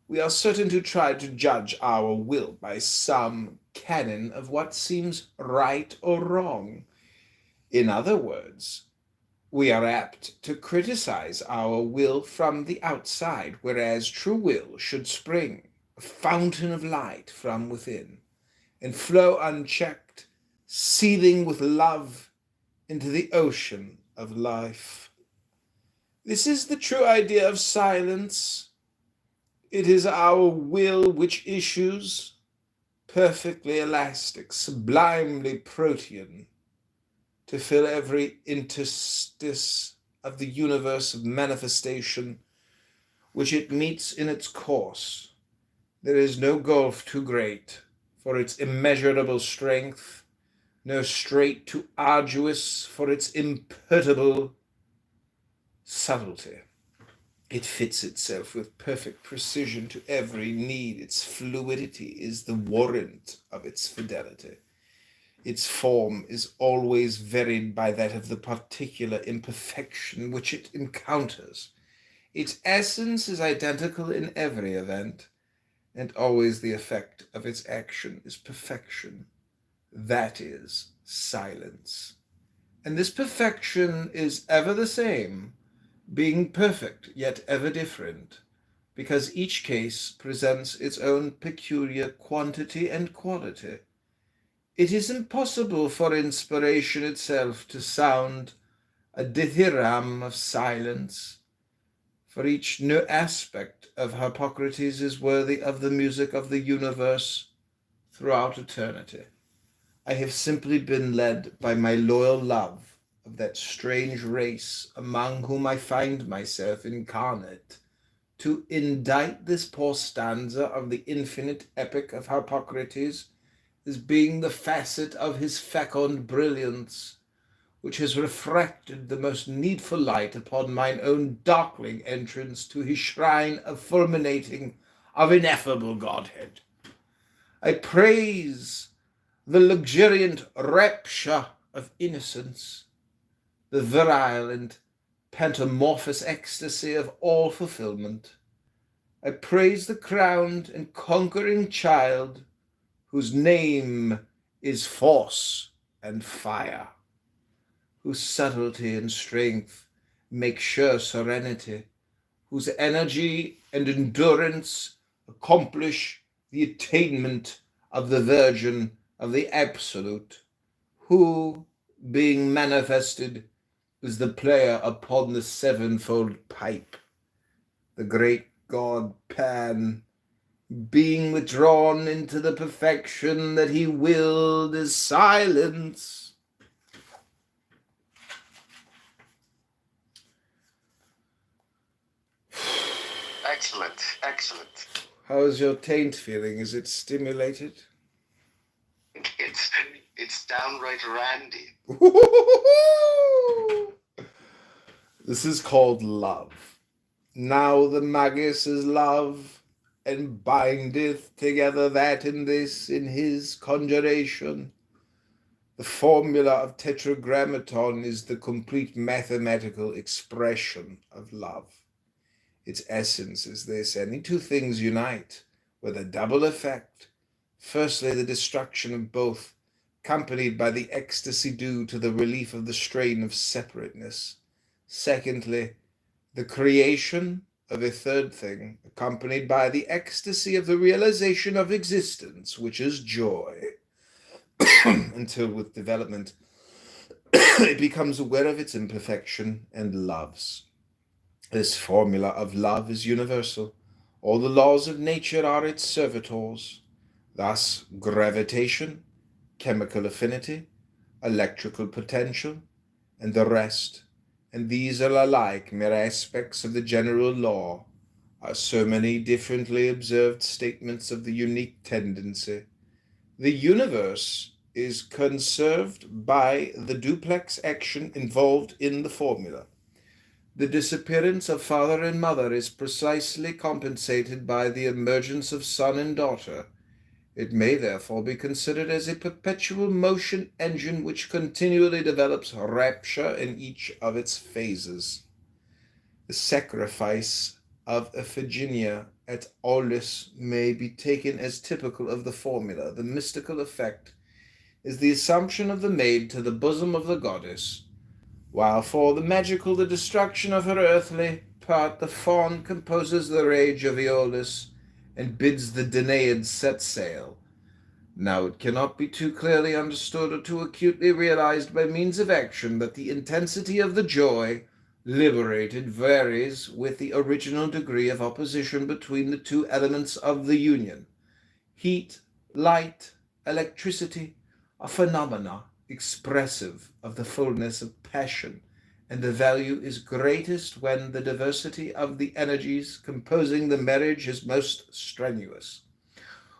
S2: we are certain to try to judge our will by some canon of what seems right or wrong. In other words, we are apt to criticize our will from the outside, whereas true will should spring, a fountain of light, from within, and flow unchecked, seething with love, into the ocean of life. This is the true idea of silence. It is our will which issues, perfectly elastic, sublimely protean, to fill every interstice of the universe of manifestation which it meets in its course. There is no gulf too great for its immeasurable strength, no strait too arduous for its imperturbable subtlety. It fits itself with perfect precision to every need. Its fluidity is the warrant of its fidelity. its form is always varied by that of the particular imperfection which it encounters. Its essence is identical in every event, and always the effect of its action is perfection. That is silence. And this perfection is ever the same, being perfect yet ever different, because each case presents its own peculiar quantity and quality. It is impossible for inspiration itself to sound a dithyramb of silence, for each new aspect of Hippocrates is worthy of the music of the universe throughout eternity. I have simply been led by my loyal love of that strange race among whom I find myself incarnate, to indite this poor stanza of the infinite epic of Hippocrates as being the facet of his fecund brilliance, which has refracted the most needful light upon mine own darkling entrance to his shrine of fulminating of ineffable Godhead. I praise the luxuriant rapture of innocence, the virile and pantomorphous ecstasy of all fulfillment. I praise the crowned and conquering child whose name is force and fire, whose subtlety and strength make sure serenity, whose energy and endurance accomplish the attainment of the Virgin of the Absolute, who, being manifested, is the player upon the sevenfold pipe, the great god Pan, being withdrawn into the perfection that he willed is silence.
S11: Excellent, excellent.
S2: How is your taint feeling? Is it stimulated?
S11: It's downright randy.
S2: This is called love. Now the magus is love, and bindeth together that and this in his conjuration. The formula of tetragrammaton is the complete mathematical expression of love. Its essence is this: any two things unite with a double effect. Firstly, the destruction of both, accompanied by the ecstasy due to the relief of the strain of separateness. Secondly, the creation of a third thing, accompanied by the ecstasy of the realization of existence, which is joy, until with development it becomes aware of its imperfection and loves. This formula of love is universal. All the laws of nature are its servitors. Thus, gravitation, chemical affinity, electrical potential, and the rest, and these are alike mere aspects of the general law, are so many differently observed statements of the unique tendency. The universe is conserved by the duplex action involved in the formula. The disappearance of father and mother is precisely compensated by the emergence of son and daughter. It may therefore be considered as a perpetual motion engine which continually develops rapture in each of its phases. The sacrifice of Iphigenia at Aulis may be taken as typical of the formula. The mystical effect is the assumption of the maid to the bosom of the goddess, while for the magical the destruction of her earthly part, the faun composes the rage of Aeolus and bids the Danaids set sail. Now it cannot be too clearly understood or too acutely realized by means of action that the intensity of the joy liberated varies with the original degree of opposition between the two elements of the union. Heat, light, electricity are phenomena expressive of the fullness of passion, and the value is greatest when the diversity of the energies composing the marriage is most strenuous.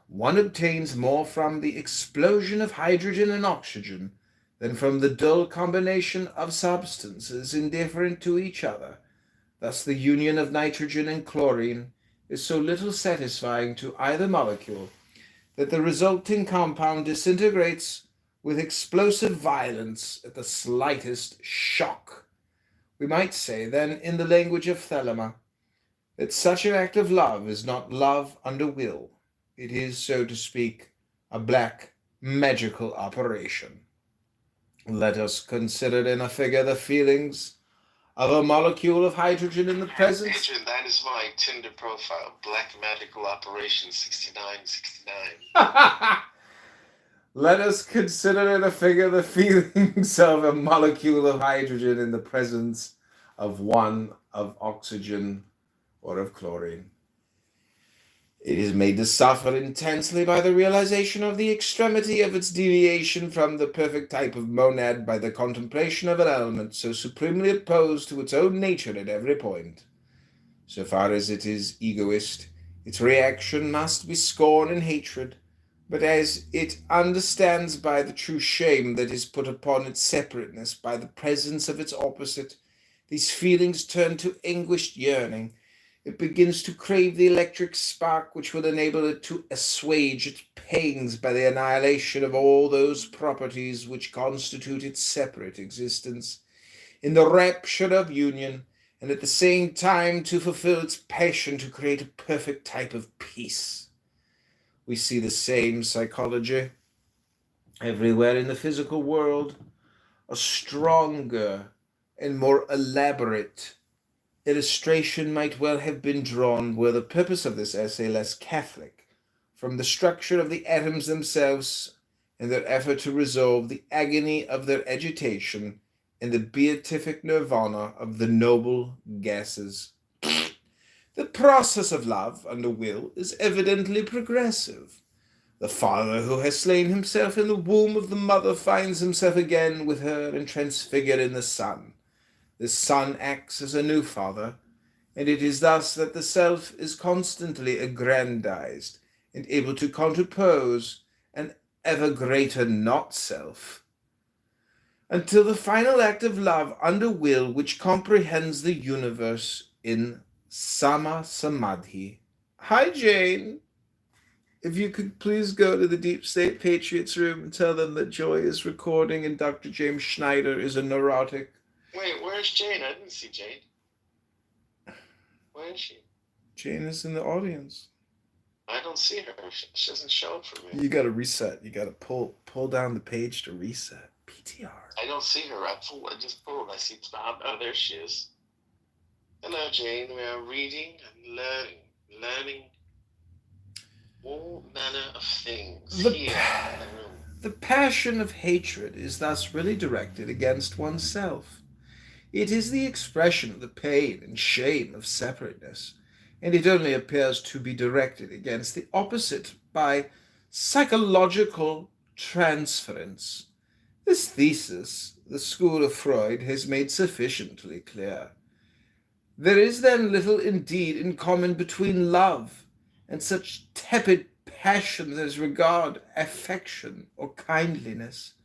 S2: One obtains more from the explosion of hydrogen and oxygen than from the dull combination of substances indifferent to each other. Thus the union of nitrogen and chlorine is so little satisfying to either molecule that the resulting compound disintegrates with explosive violence at the slightest shock. We might say, then, in the language of Thelema, that such an act of love is not love under will. It is, so to speak, a black magical operation. Let us consider in a figure the feelings of a molecule of hydrogen in the presence.
S11: Adrian, that is my Tinder profile. Black Magical Operation 6969.
S2: Let us consider in a figure the feelings of a molecule of hydrogen in the presence of one of oxygen or of chlorine. It is made to suffer intensely by the realization of the extremity of its deviation from the perfect type of monad by the contemplation of an element so supremely opposed to its own nature at every point. So far as it is egoist, its reaction must be scorn and hatred, but as it understands by the true shame that is put upon its separateness by the presence of its opposite, these feelings turn to anguished yearning. It begins to crave the electric spark which will enable it to assuage its pains by the annihilation of all those properties which constitute its separate existence, in the rapture of union, and at the same time to fulfill its passion to create a perfect type of peace. We see the same psychology everywhere in the physical world, a stronger and more elaborate illustration might well have been drawn, were the purpose of this essay less Catholic, from the structure of the atoms themselves and their effort to resolve the agony of their agitation in the beatific nirvana of the noble gases. The process of love under will is evidently progressive. The father who has slain himself in the womb of the mother finds himself again with her and transfigured in the son. The son acts as a new father, and it is thus that the self is constantly aggrandized and able to contrapose an ever greater not-self, until the final act of love under will, which comprehends the universe in Sama Samadhi. Hi, Jane. If you could please go to the Deep State Patriots room and tell them that Joy is recording and Dr. James Schneider is a neurotic.
S11: Wait, where's Jane? I didn't see Jane. Where is she?
S2: Jane is in the audience.
S11: I don't see her. She doesn't show up for me.
S2: You gotta reset. You gotta pull down the page to reset. PTR.
S11: I don't see her. I just pulled. I see Bob. Oh, there she is. Hello, Jane. We are reading and learning all manner of things here in the room.
S2: The passion of hatred is thus really directed against oneself. It is the expression of the pain and shame of separateness, and it only appears to be directed against the opposite by psychological transference. This thesis the school of Freud has made sufficiently clear. There is then little indeed in common between love and such tepid passions as regard, affection, or kindliness.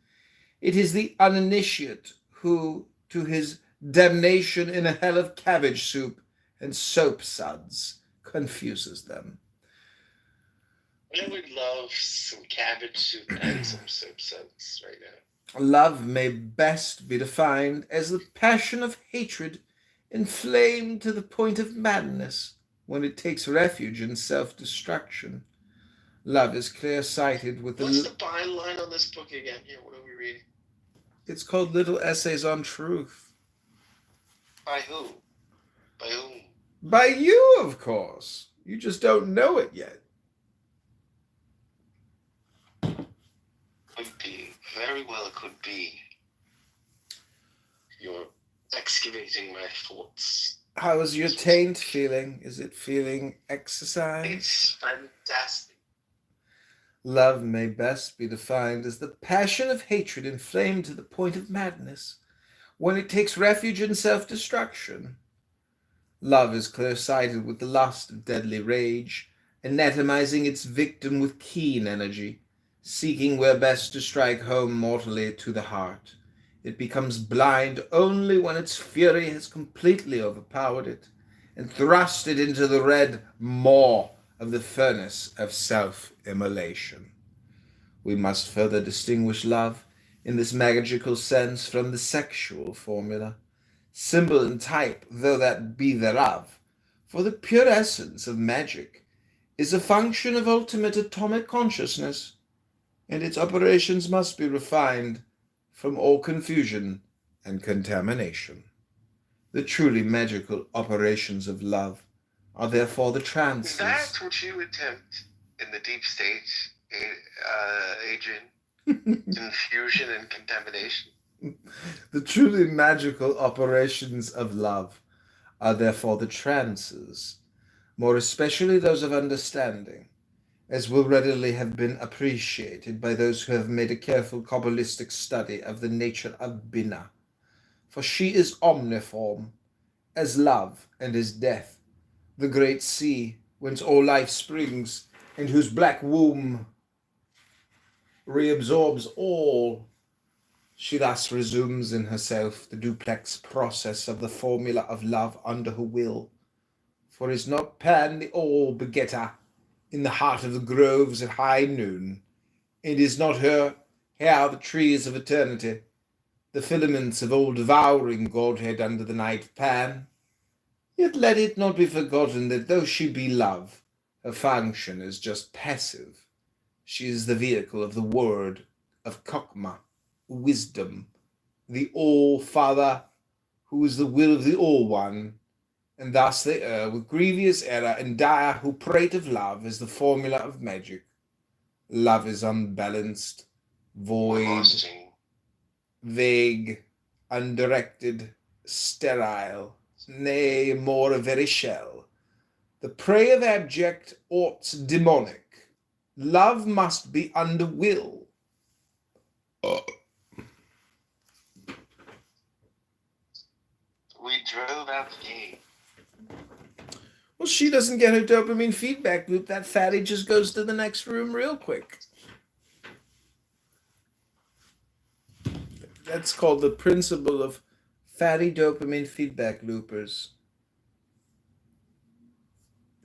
S2: It is the uninitiate who, to his damnation in a hell of cabbage soup and soap suds, confuses them.
S11: I would love some cabbage soup and some soap suds right now.
S2: Love may best be defined as the passion of hatred inflamed to the point of madness when it takes refuge in self-destruction. Love is clear-sighted with the...
S11: What's the byline on this book again? Here, what are we reading?
S2: It's called Little Essays on Truth.
S11: By who? By whom?
S2: By you, of course. You just don't know it yet.
S11: Could be. Very well could be. You're excavating my thoughts.
S2: How is your taint feeling? Is it feeling exercised?
S11: It's fantastic.
S2: Love may best be defined as the passion of hatred inflamed to the point of madness, when it takes refuge in self-destruction. Love is clear-sighted with the lust of deadly rage, anatomizing its victim with keen energy, seeking where best to strike home mortally to the heart. It becomes blind only when its fury has completely overpowered it and thrust it into the red maw of the furnace of self-immolation. We must further distinguish love in this magical sense from the sexual formula, symbol and type though that be thereof, for the pure essence of magic is a function of ultimate atomic consciousness, and its operations must be refined from all confusion and contamination. The truly magical operations of love are therefore the trances.
S11: That's what you attempt in the deep state, Adrian. Confusion and contamination.
S2: The truly magical operations of love are therefore the trances, more especially those of understanding, as will readily have been appreciated by those who have made a careful Kabbalistic study of the nature of Binah. For she is omniform, as love and as death, the great sea whence all life springs, and whose black womb reabsorbs all. She thus resumes in herself the duplex process of the formula of love under her will. For is not Pan the all-begetter in the heart of the groves at high noon? And is not here the trees of eternity, the filaments of all-devouring Godhead under the night of Pan? Yet let it not be forgotten that though she be love, her function is just passive. She is the vehicle of the word of Chokmah, wisdom, the All-Father, who is the will of the All-One, and thus they err with grievous error and dire who prate of love as the formula of magic. Love is unbalanced, void, vague, undirected, sterile, nay, more a very shell, the prey of abject aughts demonic. Love must be under will.
S11: We drove out the gate.
S2: Well, she doesn't get her dopamine feedback loop. That fatty just goes to the next room real quick. That's called the principle of fatty dopamine feedback loopers.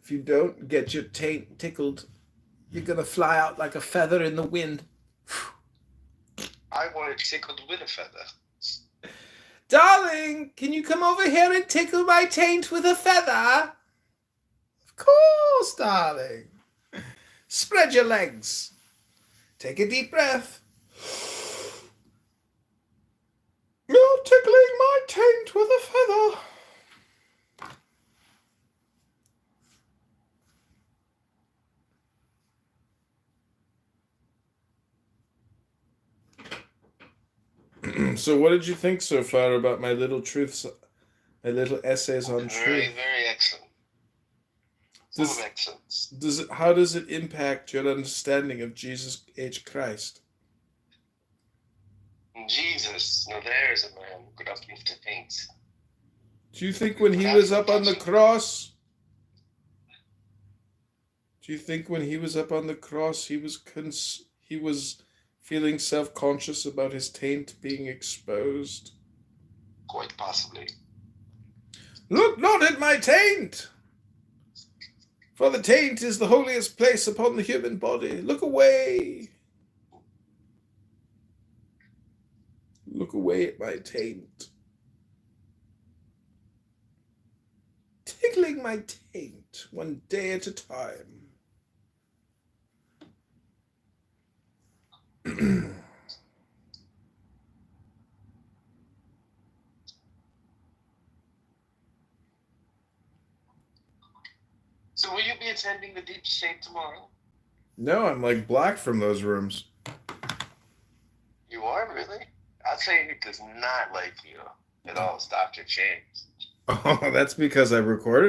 S2: If you don't get your taint tickled, you're going to fly out like a feather in the wind.
S11: I want it tickled with a feather.
S2: Darling, can you come over here and tickle my taint with a feather? Of course, darling. Spread your legs. Take a deep breath. You're tickling my taint with a feather. So what did you think so far about my little truths, my little essays on truth?
S11: Very, very excellent. Full of excellence.
S2: How does it impact your understanding of Jesus H. Christ?
S11: Jesus, now there's a man who could uplift a taint.
S2: Do you think when he was up on the cross, he was feeling self-conscious about his taint being exposed?
S11: Quite possibly.
S2: Look not at my taint! For the taint is the holiest place upon the human body. Look away! Look away at my taint. Tickling my taint one day at a time.
S11: So will you be attending the deep state tomorrow?
S2: No, I'm like blocked from those rooms.
S11: You are, really? I'll tell you who does not like you at all is Dr. James.
S2: Oh, that's because I recorded